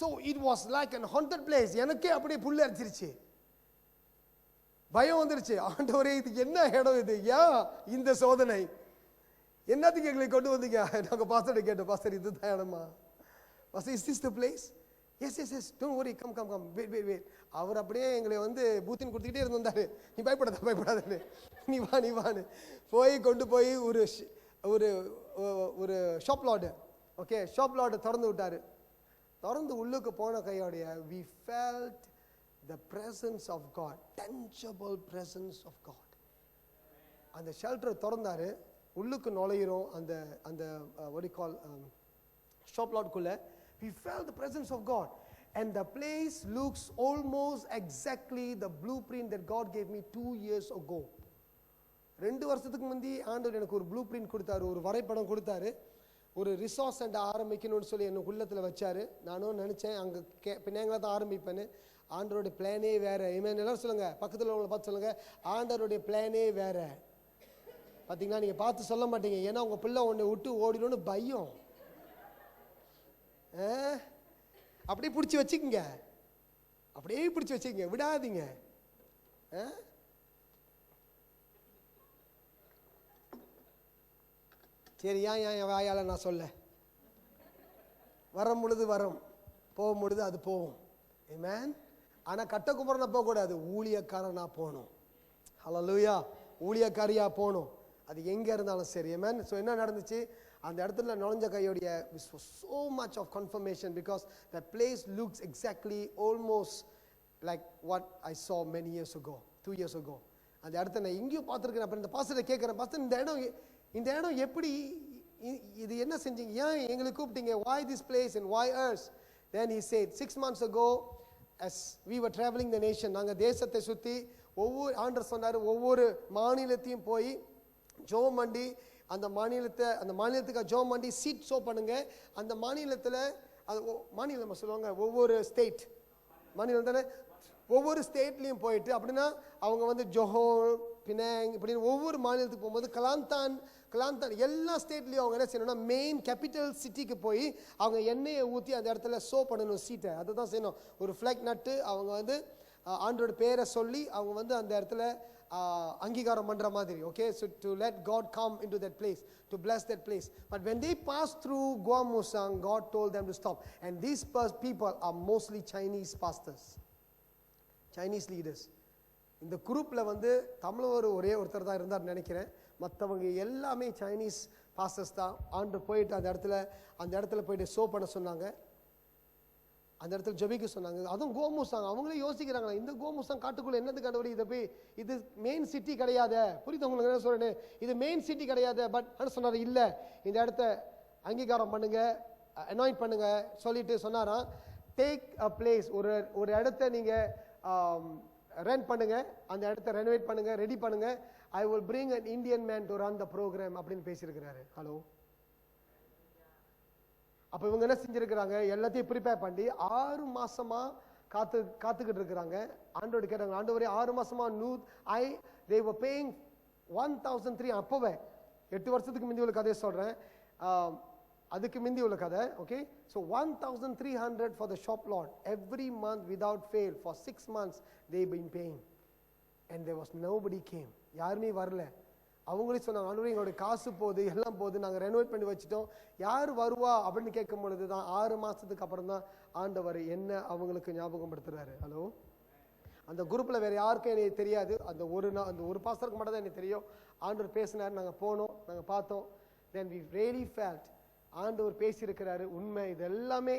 So it was like an haunted place. எனக்கே அப்படியே புல்லு அரிச்சிருச்சு, பயம் வந்துருச்சு. ஆண்டவரே, இதுக்கு என்ன இடம் இது, ஏன் இந்த சோதனை, என்னத்துக்கு எங்களை கொண்டு வந்தீங்க? நாங்கள் பாஸ்டர் கேட்டோம், பாஸ்டர் இதுதான் இடமா? Pastor, is this the place? Yes don't worry, come wait. அவர் அப்படியே எங்களை வந்து பூத்தின் கொடுத்துக்கிட்டே இருந்தாரு. நீ பயப்படாத, நீ வான்னு போய் கொண்டு போய் ஒரு shop Lord, okay, shop Lord திறந்து விட்டாரு. திறந்து உள்ளுக்கு போன கையோடைய we felt the presence of God, tangible presence of God. அந்த ஷெல்டர் திறந்தாரு, உள்ளுக்கு நுழையிறோம். அந்த what do you call shop lot குள்ள we felt the presence of God, and the place looks almost exactly the blueprint that God gave me 2 years ago. 2 வருஷத்துக்கு முந்தி ஆண்டவர் எனக்கு ஒரு blue print கொடுத்தாரு, ஒரு வரைபடம் கொடுத்தாரு. ஒரு ரிசார்ட் சென்டர் ஆரம்பிக்கணும்னு சொல்லி எனக்கு உள்ளத்தில் வச்சாரு. நானும் நினச்சேன் அங்கே பின்னாங்கள தான் ஆரம்பிப்பேன்னு. ஆண்டவருடைய பிளானே வேற. எல்லாரும் சொல்லுங்க, பக்கத்தில் உள்ளவங்களை பார்த்து சொல்லுங்க, ஆண்டவருடைய பிளானே வேற. பார்த்தீங்களா, நீங்கள் பார்த்து சொல்ல மாட்டீங்க, ஏன்னா உங்கள் பிள்ளை ஒன்று விட்டு ஓடிடும்னு பயம். அப்படியே பிடிச்சி வச்சுக்கங்க, விடாதீங்க. சரி, ஏன் வாயால் நான் சொல்ல, வரும் பொழுது வரும், போகும் பொழுது அது போகும். ஆமென். ஆனால் கட்டக்குமரனா போகக்கூடாது, ஊழியக்காரனா போகணும். ஹல்லேலூயா, ஊழியக்காரியா போகணும், அது எங்கே இருந்தாலும் சரி. ஆமென். ஸோ என்ன நடந்துச்சு, அந்த இடத்துல நுழைஞ்ச கையோடைய so much of confirmation because that place looks exactly almost like what I saw many years ago, 2 years ago. அந்த இடத்த நான் எங்கேயும் பார்த்துருக்கேன். அப்புறம் இந்த பாஸ்டரை கேட்குறேன், பாஸ்டர் இந்த இடம் எப்படி, இது என்ன செஞ்சீங்க, ஏன் எங்களுக்கு கூப்பிட்டீங்க, why this place and why us? Then he said 6 months ago as we were traveling the nation, நாங்கள் தேசத்தை சுற்றி ஒவ்வொரு ஆண்டவர் சொன்னார், ஒவ்வொரு மாநிலத்தையும் போய் ஜோம் பண்ணி அந்த மாநிலத்துக்கு ஜோம் பண்ணி சீட் ஷோ பண்ணுங்க. அந்த மாநிலத்தில் அது மாநிலம் சொல்லுவாங்க, ஒவ்வொரு ஸ்டேட் மாநிலம் தானே, ஒவ்வொரு ஸ்டேட்லேயும் போயிட்டு அப்படின்னா அவங்க வந்து ஜோஹோர், பினாங் இப்படின்னு ஒவ்வொரு மாநிலத்துக்கு போகும்போது கலாந்தான் எல்லா ஸ்டேட்லேயும் அவங்க என்ன செய்யணும்னா மெயின் கேபிட்டல் சிட்டிக்கு போய் அவங்க எண்ணெயை ஊற்றி அந்த இடத்துல ஷோ பண்ணணும் சீட்டை. அதுதான் செய்யணும். ஒரு ஃப்ளாக் நட்டு அவங்க வந்து ஆண்டோட பேரை சொல்லி அவங்க வந்து அந்த இடத்துல அங்கீகாரம் பண்ற மாதிரி. Okay, so to let God come into that place, to bless that place. But when they passed through Gua Musang, God told them to stop. And these people are mostly Chinese pastors, Chinese leaders. இந்த குரூப்ல வந்து தமிழர் ஒரே ஒருத்தர் தான் இருந்தார் நினைக்கிறேன், மற்றவங்க எல்லாமே சைனீஸ் பாஸ்டர்ஸ் தான். ஆண்டு போயிட்டு அந்த இடத்துல போயிட்டு ஷோ பண்ண சொன்னாங்க, அந்த இடத்துல ஜெபிக்க சொன்னாங்க. அதுவும் கோமுசாங், அவங்களே யோசிக்கிறாங்களா, இந்த கோமுசாங் காட்டுக்குள்ள என்னது கண்டுபிடி, இதை போய் இது மெயின் சிட்டி கிடையாது, புரியுது உங்களுக்கு என்ன சொல்றேன்னு, இது மெயின் சிட்டி கிடையாது. பட் என்ன சொன்னாரு, இல்லை இந்த இடத்த அங்கீகாரம் பண்ணுங்க, அனாயிண்ட் பண்ணுங்க சொல்லிட்டு சொன்னாராம், டேக் அ பிளேஸ், ஒரு இடத்த நீங்க ரெண்ட் பண்ணுங்க, அந்த இடத்த ரெனோவேட் பண்ணுங்க, ரெடி பண்ணுங்க, I will bring an Indian man to run the program அப்படின்னு பேசியிருக்கிறாரு. ஹலோ, அப்போ இவங்க என்ன செஞ்சிருக்கிறாங்க, எல்லாத்தையும் ப்ரிப்பேர் பண்ணி 6 மாசமா காத்துக்கிட்டு இருக்கிறாங்க. ஆண்டோடு கேட்டாங்க, ஆண்டவரே 6 மாசமா they were paying 1,300 அப்பவே 8 வருஷத்துக்கு முந்தி உள்ள கதையை சொல்றேன். அதுக்கு முந்தி உள்ள கதை. Okay, so 1300 for the shop lot every month without fail for 6 months they been paying and there was nobody came. யாருமே வரல. அவங்களே சொன்னாங்க, ஆண்டவரே எங்களுடைய காசு போகுது, எல்லாம் போகுது, நாங்கள் ரெனோவேட் பண்ணி வச்சுட்டோம், யார் வருவா அப்படின்னு கேட்கும் பொழுது தான் 6 மாசத்துக்கு அப்புறம் தான் ஆண்டவர் என்ன அவங்களுக்கு ஞாபகப்படுத்துறாரு. ஹலோ, அந்த குரூப்பில் வேறு யாருக்கும் எனக்கு தெரியாது, அந்த ஒரு பாஸ்டருக்கு மட்டும் தான் எனக்கு தெரியும். ஆண்டவர் பேசினார், நாங்கள் போனோம், நாங்கள் பார்த்தோம். then we really felt ஆண்டவர் பேசியிருக்கிறாரு, உண்மை, இது எல்லாமே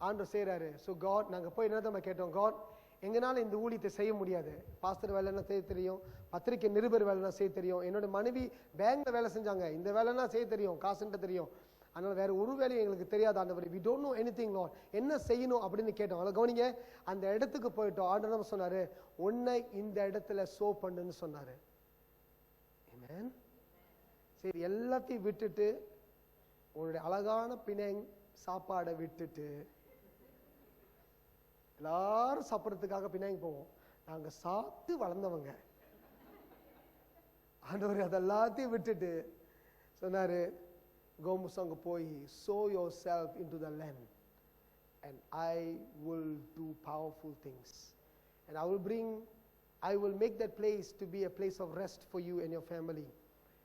ஆண்டவர் செய்கிறாரு. ஸோ காட், நாங்கள் போய் என்ன நம்ம கேட்டோம், காட் எங்களால் இந்த ஊழியத்தை செய்ய முடியாது, பாஸ்டர் வேலைன்னா செய்ய தெரியும், பத்திரிக்கை நிருபர் வேலைனா செய்ய தெரியும், என்னோட மனைவி பேங்க்ல வேலை செஞ்சாங்க, இந்த வேலைனா செய்ய தெரியும், காசுன்ட்டு தெரியும், அதனால் வேற ஒரு வேலையும் எங்களுக்கு தெரியாது ஆண்டவர், we don't know anything Lord, என்ன செய்யணும் அப்படின்னு கேட்டோம். அதில் கவனிங்க, அந்த இடத்துக்கு போயிட்டோம். ஆண்டவர் நம்ம சொன்னாரு, உன்னை இந்த இடத்துல சோ பண்ணுன்னு சொன்னாரு. ஆமென். சரி, எல்லாத்தையும் விட்டுட்டு உன்னுடைய அழகான பிணைங் சாப்பாடை விட்டுட்டு எல்லாரும் சாப்பிட்றதுக்காக பின்னாங்க போவோம். நாங்க சாப்பிட்டு வளர்ந்தவங்க. ஆண்டவர் அதெல்லாத்தையும் விட்டுட்டு சொன்னாரு, கோமுசாங்க போய் sow yourself into the land and I will do powerful things and I will make that place to be a place of rest for you and your family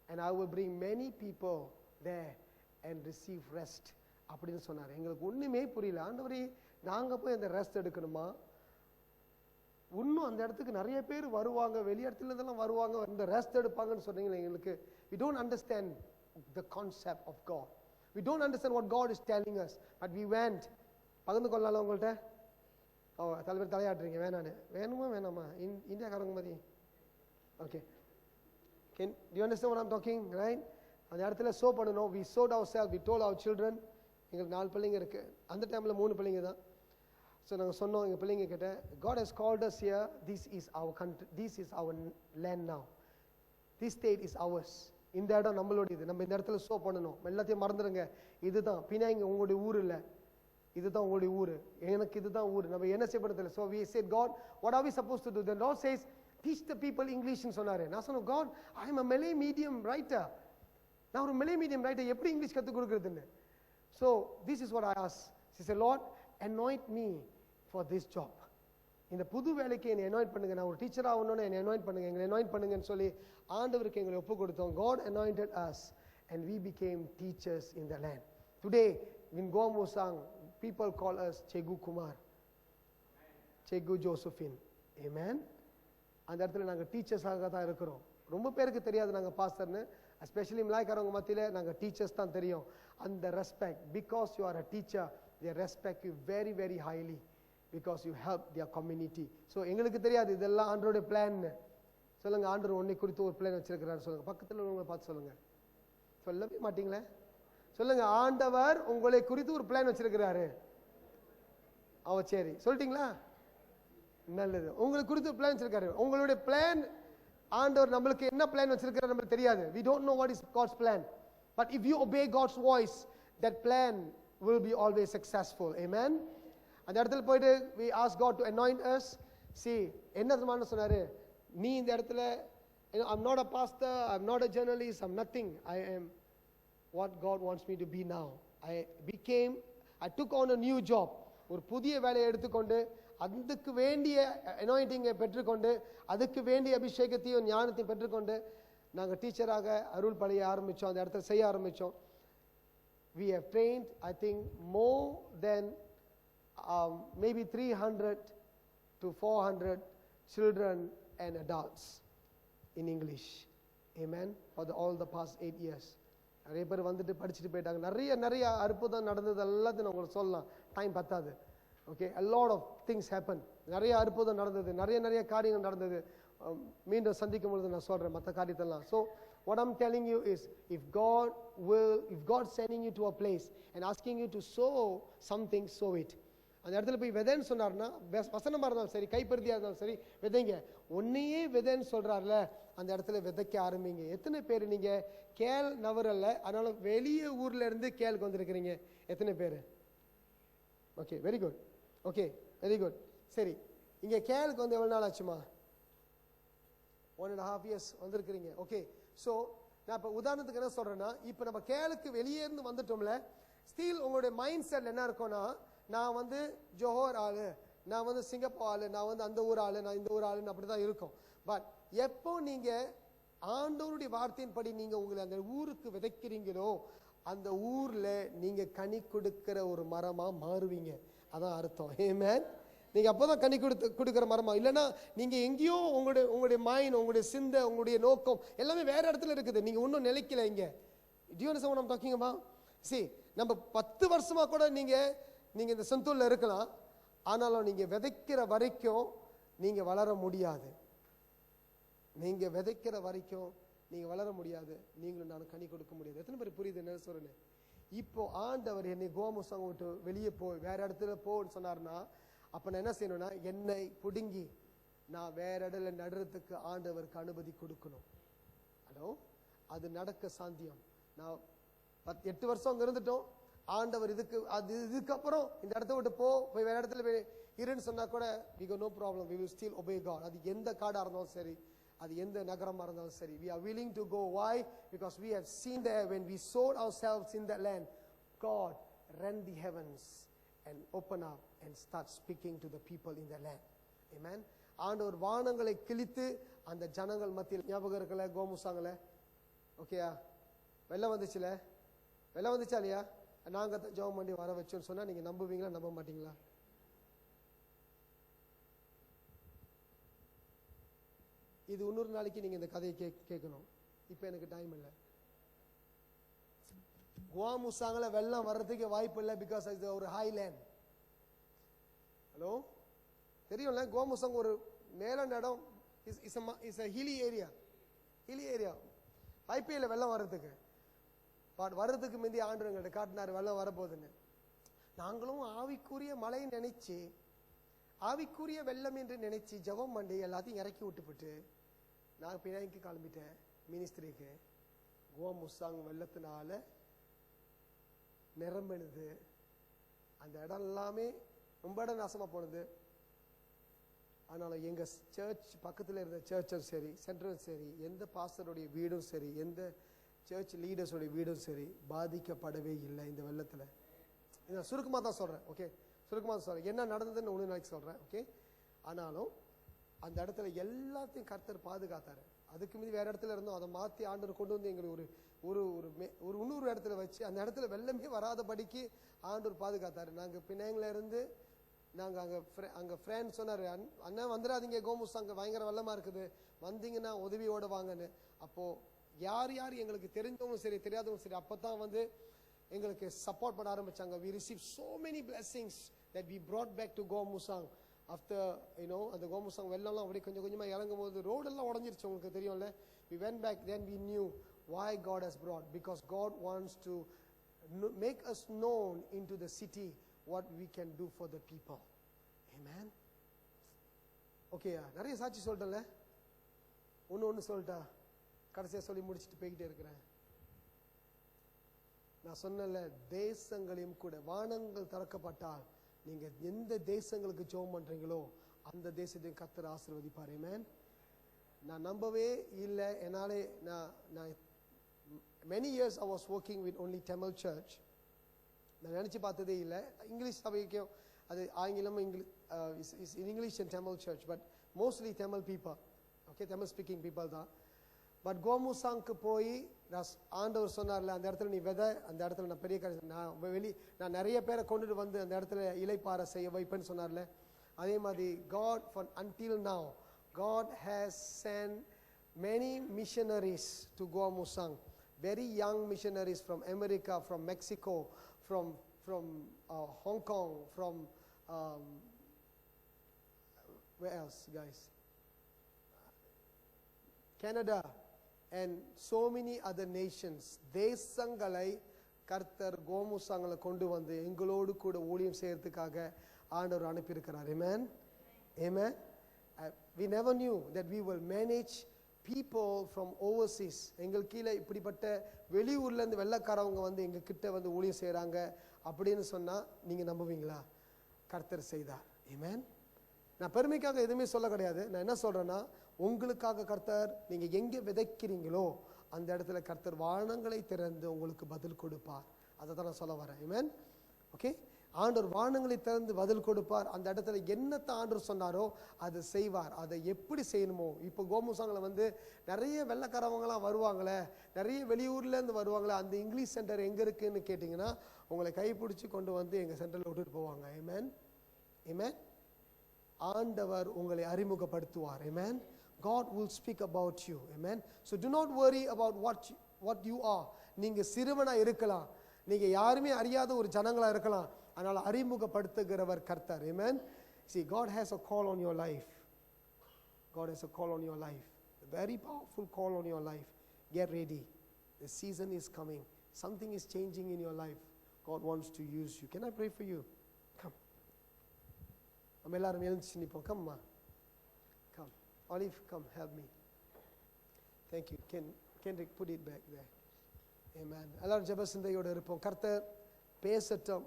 and I will bring many people there and receive rest அப்படின்னு சொன்னார். எங்களுக்கு ஒண்ணுமே புரியல. ஆண்டவரே, நாங்க போய் அந்த rest எடுக்கணுமா? இன்னும் அந்த இடத்துக்கு நிறைய பேர் வருவாங்க, வெளி இடத்துல இருந்தெல்லாம் வருவாங்க, இந்த ரெஸ்ட் எடுப்பாங்கன்னு சொன்னீங்க. எங்களுக்கு we don't understand the concept of God, we don't understand what God is telling us, but we went. பகிர்ந்து கொள்ளலாம் உங்கள்கிட்ட? தலைவர் தலையாட்டுறீங்க, வேணான்னு. வேணுமா வேணாமா? இந்தியாக்காரங்க மாதிரி. Okay, do you understand what I'm talking, right? அந்த இடத்துல சோ பண்ணணும். we sowed ourselves, we told our children. எங்களுக்கு 4 பிள்ளைங்க இருக்கு, அந்த டைம்ல 3 பிள்ளைங்க தான். ஸோ நாங்கள் சொன்னோம் எங்கள் பிள்ளைங்க கிட்ட, God has called us here, this is our country, this is our land now, this state is ours, இந்த இடம் நம்மளுடையது, நம்ம இந்த இடத்துல சோ பண்ணணும், எல்லாத்தையும் மறந்துடுங்க, இதுதான் பின்னாங்க உங்களுடைய ஊர் இல்லை, இதுதான் உங்களுடைய ஊர், எனக்கு இதுதான் ஊர், நம்ம என்ன செய்யப்படுறதில்லை. So we said, God, what are we supposed to do? The Lord says, teach the people English ன்னு சொன்னாரு. நான் சொன்னேன், God, I am a Malay medium writer, நான் ஒரு Malay medium writer, எப்படி இங்கிலீஷ் கற்றுக் கொடுக்குறதுன்னு. So this is what I asked. She said, Lord, anoint me for this job. இந்த புது வேலைக்கு என்னை அனாயிண்ட் பண்ணுங்க, நான் ஒரு டீச்சர் ஆகணும்னு என்னை அனாயிண்ட் பண்ணுங்க, எங்களை அனாயிண்ட் பண்ணுங்கன்னு சொல்லி ஆண்டவருக்கு எங்களை ஒப்பு கொடுத்தோம். God anointed us and we became teachers in the land. Today in Gomusang, people call us Chegu Kumar, Chegu Josephine. Amen. அந்த இடத்துல நாங்கள் டீச்சர்ஸாக தான் இருக்கிறோம். ரொம்ப பேருக்கு தெரியாது நாங்கள் பாஸ்டர்னு, எஸ்பெஷலி மலாய்க்காரவங்க மத்தியில் நாங்கள் டீச்சர்ஸ் தான் தெரியும். அந்த respect, because you are a teacher, they respect you very very highly because you help their community. So எங்களுக்கு தெரியாது இதெல்லாம் ஆண்டவருடைய பிளான். சொல்லுங்க, ஆண்டவர் உன்னை குறித்து ஒரு பிளான் வச்சிருக்கிறார். சொல்லுங்க, பக்கத்தில் உள்ளவங்களை பார்த்து சொல்லுங்க. சொல்லவே மாட்டீங்களே? சொல்லுங்க, ஆண்டவர் உங்களை குறித்து ஒரு பிளான் வச்சிருக்கிறாரு. சரி, சொல்லிட்டீங்களா? நல்லது. உங்களுக்கு குறித்து ஒரு பிளான் வச்சிருக்காரு. உங்களுடைய பிளான், ஆண்டவர் நம்மளுக்கு என்ன பிளான் வச்சிருக்கிறார் நம்மளுக்கு தெரியாது. We don't know what is God's plan, but if you obey God's voice, that plan will be always successful. Amen. அந்த இடத்துல போயிட்டு we ask God to anoint us. See, என்ன தெரியுமா சொன்னாரு? நீ இந்த இடத்துல, I'm not a pastor, I'm not a journalist, I'm nothing. I am what God wants me to be now. I took on a new job. ஒரு புதிய வேலையை எடுத்துக்கொண்டு, அதுக்கு வேண்டிய அனாயிண்டிங்கை பெற்றுக்கொண்டு, அதுக்கு வேண்டிய அபிஷேகத்தையும் ஞானத்தையும் பெற்றுக்கொண்டு நாங்கள் டீச்சராக அருள் பழைய ஆரம்பித்தோம். அந்த இடத்துல செய்ய ஆரம்பித்தோம். We have trained, I think, more than maybe 300 to 400 children and adults in English. Amen. For all the past 8 years. நிறைய பேர் வந்துட்டு படிச்சுட்டு போயிட்டாங்க. நிறைய அற்புதம் நடந்தது, எல்லாத்தையும் நான் உங்களுக்கு சொல்லலாம், டைம் பத்தாது. Okay, a lot of things happened. நிறைய அற்புதம் நடந்தது, நிறைய காரியங்கள் நடந்தது. மீண்டும் சந்திக்கும் பொழுது நான் சொல்றேன் மற்ற காரியத்தெல்லாம். So what I'm telling you is, if God sending you to a place and asking you to sow something, sow it. அந்த இடத்துல போய் விதைன்னு சொன்னார்னா, வசனமா இருந்தாலும் சரி, கைப்பருத்தியா இருந்தாலும் சரி, விதைங்க. ஒன்னையே விதைன்னு சொல்றாருல, அந்த இடத்துல விதைக்க ஆரம்பிங்க. எத்தனை பேர் நீங்க கேள் நவரல்ல, அதனால வெளியே ஊர்ல இருந்து கேளுக்கு வந்திருக்கிறீங்க? எத்தனை பேர்? Okay, very good. Okay, very good. சரி, இங்க கேளுக்கு வந்து எவ்வளவு நாள் ஆச்சுமா? 1.5 years வந்திருக்கிறீங்க. ஓகே, ஸோ நான் இப்ப உதாரணத்துக்கு என்ன சொல்றேன்னா, இப்ப நம்ம கேளுக்கு வெளியே இருந்து வந்துட்டோம்ல, ஸ்டில் உங்களுடைய மைண்ட் செட் என்ன இருக்கும்னா, நான் வந்து ஜோஹர் ஆளு, நான் வந்து சிங்கப்பூர் ஆளு, நான் வந்து அந்த ஊர் ஆளு, நான் இந்த ஊர் ஆளுன்னு அப்படிதான் இருக்கும். பட் எப்போ நீங்க ஆண்டவருடைய வார்த்தையின்படி நீங்க உங்களை அந்த ஊருக்கு விதைக்கிறீங்களோ, அந்த ஊர்ல நீங்க கனி கொடுக்கிற ஒரு மரமா மாறுவீங்க. அதான் அர்த்தம். ஆமென். நீங்க அப்பதான் கனி கொடுக்கிற மரமா. இல்லைன்னா நீங்க எங்கேயோ உங்களுடைய மைண்ட், உங்களுடைய சிந்தை, உங்களுடைய நோக்கம் எல்லாமே வேற இடத்துல இருக்குது. நீங்க ஒன்றும் நிலைக்கல இங்க. Do you understand what I'm talking about? See, நம்ம 10 வருஷமா கூட நீங்க இந்த செந்தூர்ல இருக்கலாம். ஆனாலும் நீங்க விதைக்கிற வரைக்கும் நீங்க வளர முடியாது. நீங்க விதைக்கிற வரைக்கும் நீங்க வளர முடியாது. நீங்களும் நானும் கனி கொடுக்க முடியாது. எத்தனை பேர் புரியுது என்ன சொல்றேன்னு? இப்போ ஆண்டவர் என்னை கோமுசங்க விட்டு வெளியே போய் வேற இடத்துல போன்னு சொன்னார்னா, அப்ப நான் என்ன செய்யணும்னா, என்னை புடுங்கி நான் வேற இடத்துல நடுறதுக்கு ஆண்டவருக்கு அனுமதி கொடுக்கணும். ஹலோ, அது நடக்க சாத்தியம். நான் 8 வருஷம் அங்க இருந்துட்டோம். ஆண்டவர் இதுக்கப்புறம் இந்த இடத்த விட்டு போய் வேற இடத்துல இருன்னு சொன்னா கூட we got no problem, we will still obey God. அது எந்த காடா இருந்தாலும் சரி, அது எந்த நகரமா இருந்தாலும் சரி, we are willing to go. Why? Because we have seen there when we sowed ourselves in that land, God rent the heavens and open up and start speaking to the people in the land. Amen. ஆண்டவர் வானங்களை கிழித்து அந்த ஜனங்கள் மத்தியில், ஞாபகம் இருக்கல கோமுசாங்கல, ஓகேயா, வெள்ளம் வந்துச்சுல, வெள்ளம் வந்துச்சா இல்லையா? நாங்க தான் ஜெபம் பண்ணி வர வச்சோன்னு சொன்னா நீங்க நம்புவீங்களா நம்ப மாட்டீங்களா? இது இன்னொரு நாளைக்கு நீங்க இந்த கதையை கேட்கணும். இப்ப எனக்கு டைம் இல்லை. கோமுசாங்கல வெள்ளம் வர்றதுக்கு வாய்ப்பு இல்லை. பிகாஸ் இது ஒரு ஹைலேண்ட். ஹலோ, தெரியும்ல, கோமுசாங் ஒரு மேலான இடம். Is a hilly area. வாய்ப்பே இல்லை வெள்ளம் வர்றதுக்கு. பட் வர்றதுக்கு முந்தி ஆண்டவர்கிட்ட காட்டினார் வெள்ளம் வரப்போகுதுன்னு. நாங்களும் ஆவிக்குரிய மழை நினைச்சு, ஆவிக்குரிய வெள்ளம் என்று நினைச்சு ஜெபம் பண்ணி எல்லாத்தையும் இறக்கி விட்டுவிட்டு நான் பிணைக்கு கிளம்பிட்டேன் மினிஸ்திரிக்கு. கோமுசாங் வெள்ளத்தினால நிரம்பினது. அந்த இடம் எல்லாமே ரொம்ப இடம் நாசமா போனது. ஆனாலும் எங்க சர்ச் பக்கத்தில் இருந்த சர்ச்சும் சரி, சென்டரும் சரி, எந்த பாஸ்டருடைய வீடும் சரி, எந்த சர்ச் லீடர்ஸோடைய வீடும் சரி பாதிக்கப்படவே இல்லை இந்த வெள்ளத்துல. சுருக்கமாக தான் சொல்றேன். ஓகே, சுருக்கமாக தான் சொல்றேன். என்ன நடந்ததுன்னு ஒன்று நாளைக்கு சொல்றேன். ஓகே, ஆனாலும் அந்த இடத்துல எல்லாத்தையும் கர்த்தர் பாதுகாத்தாரு. அதுக்கு மீது வேற இடத்துல இருந்தோம், அதை மாற்றி ஆண்டவர் கொண்டு வந்து எங்களுக்கு ஒரு இன்னொரு இடத்துல வச்சு அந்த இடத்துல வெள்ளமே வராதபடிக்கு ஆண்டவர் பாதுகாத்தாரு. நாங்கள் பிணையங்கள இருந்து நாங்கள் அங்கே ஃப்ரெண்ட் சொன்னார், அண்ணா வந்துடாதீங்க கோமுசாங்க பயங்கர வெள்ளமா இருக்குது, வந்தீங்கன்னா உதவியோட வாங்கன்னு. அப்போ யார் யார் எங்களுக்கு தெரிஞ்சவங்க சரி தெரியாதவங்க சரி அப்பதான் வந்து எங்களுக்கு சப்போர்ட் பண்ண ஆரம்பிச்சாங்க. we received so many blessings that we brought back to கோமுசாங் after அந்த கோமுசாங் வெள்ளம்லாம் அப்படியே கொஞ்சம் கொஞ்சமா இறங்கும் போது ரோடெல்லாம் உடஞ்சிருச்சு. உங்களுக்கு தெரியும்ல. we went back, then we knew why God has brought, because God wants to make us known into the city what we can do for the people. Amen. Okay, நிறைய சாட்சி சொல்லிட்டேன்ல, ஒன்னு சொல்லிட்டா கடைசியா சொல்லி முடிச்சுட்டு போய்கிட்டே இருக்கிறேன். நான் சொன்னல, தேசங்களையும் கூட வானங்கள் திறக்கப்பட்டால் நீங்க எந்த தேசங்களுக்கு ஜெபம் பண்றீங்களோ அந்த தேசத்தையும் கர்த்தர் ஆசீர்வதிப்பார். ஆமென். நான் நம்பவே இல்லை. என்னாலே நான் many years I was working with only Tamil church. நான் நினைச்சு பார்த்ததே இல்லை. இங்கிலீஷ் சபைக்கும் அது ஆங்கிலம் English and Tamil church, but mostly Tamil people. Okay, Tamil speaking people தான். பட் கோமுசாங்க்கு போய் ஆண்டவர் சொன்னார்ல, அந்த இடத்துல நீ விதை, அந்த இடத்துல நான் பெரிய நான் நிறைய பேரை கொண்டுட்டு வந்து அந்த இடத்துல இலைப்பாறை செய்ய வைப்பேன்னு சொன்னார்ல. அதே மாதிரி God until now God has sent many missionaries to Gomusang, very young missionaries from America, from Mexico, from Hong Kong, from where else guys, Canada and so many other nations. தேசங்களை கர்த்தர் கோமுசாங்களை கொண்டு வந்து எங்களோடு கூட ஊழியம் செய்யறதுக்காக ஆண்டவர் அனுப்பியிருக்கிறார். Amen. Amen. We never knew that we will manage people from overseas. எங்கள் கீழே இப்படிப்பட்ட வெளியூர்ல இருந்து வெள்ளக்காரவங்க வந்து எங்க கிட்ட வந்து ஊழியம் செய்யறாங்க அப்படின்னு சொன்னா நீங்க நம்புவீங்களா? கர்த்தர் செய்தார். Amen. நான் பெருமைக்காக எதுவுமே சொல்ல கிடையாது. நான் என்ன சொல்றேன்னா, உங்களுக்காக கர்த்தர் நீங்க எங்க விதைக்கிறீங்களோ அந்த இடத்துல கர்த்தர் வானங்களை திறந்து உங்களுக்கு பதில் கொடுப்பார். அதை தான் நான் சொல்ல வரேன். ஆமென். ஓகே, ஆண்டவர் வானங்களை திறந்து பதில் கொடுப்பார். அந்த இடத்துல என்னத்தை ஆண்டவர் சொன்னாரோ அதை செய்வார். அதை எப்படி செய்யணுமோ, இப்போ கோமுசாங்கில் வந்து நிறைய வெள்ளைக்காரவங்களாம் வருவாங்களே, நிறைய வெளியூர்லேருந்து வருவாங்களே, அந்த இங்கிலீஷ் சென்டர் எங்கே இருக்குன்னு கேட்டிங்கன்னா உங்களை கைப்பிடிச்சி கொண்டு வந்து எங்கள் சென்டரில் விட்டுட்டு போவாங்க. ஆமென். ஆமென். ஆண்டவர் உங்களை அறிமுகப்படுத்துவார். Amen. God will speak about you. Amen. So do not worry about what you are. நீங்க சிறுவனா இருக்கலாம், நீங்க யாருமே அறியாத ஒரு ஜனங்களா இருக்கலாம், அதனால அறிமுகப்படுத்துகிறவர் கர்த்தர். Amen. See, God has a call on your life. God has a call on your life. A very powerful call on your life. Get ready. The season is coming. Something is changing in your life. God wants to use you. Can I pray for you? Come. நம்ம எல்லாரும் எழுந்துச்சு நிற்போம். கம்மா, come. Olive, come, help me. Thank you. Kendrick, put it back there. Amen. எல்லாரும் ஜெப சிந்தையோடு இருப்போம். கர்த்தர் பேசட்டும்.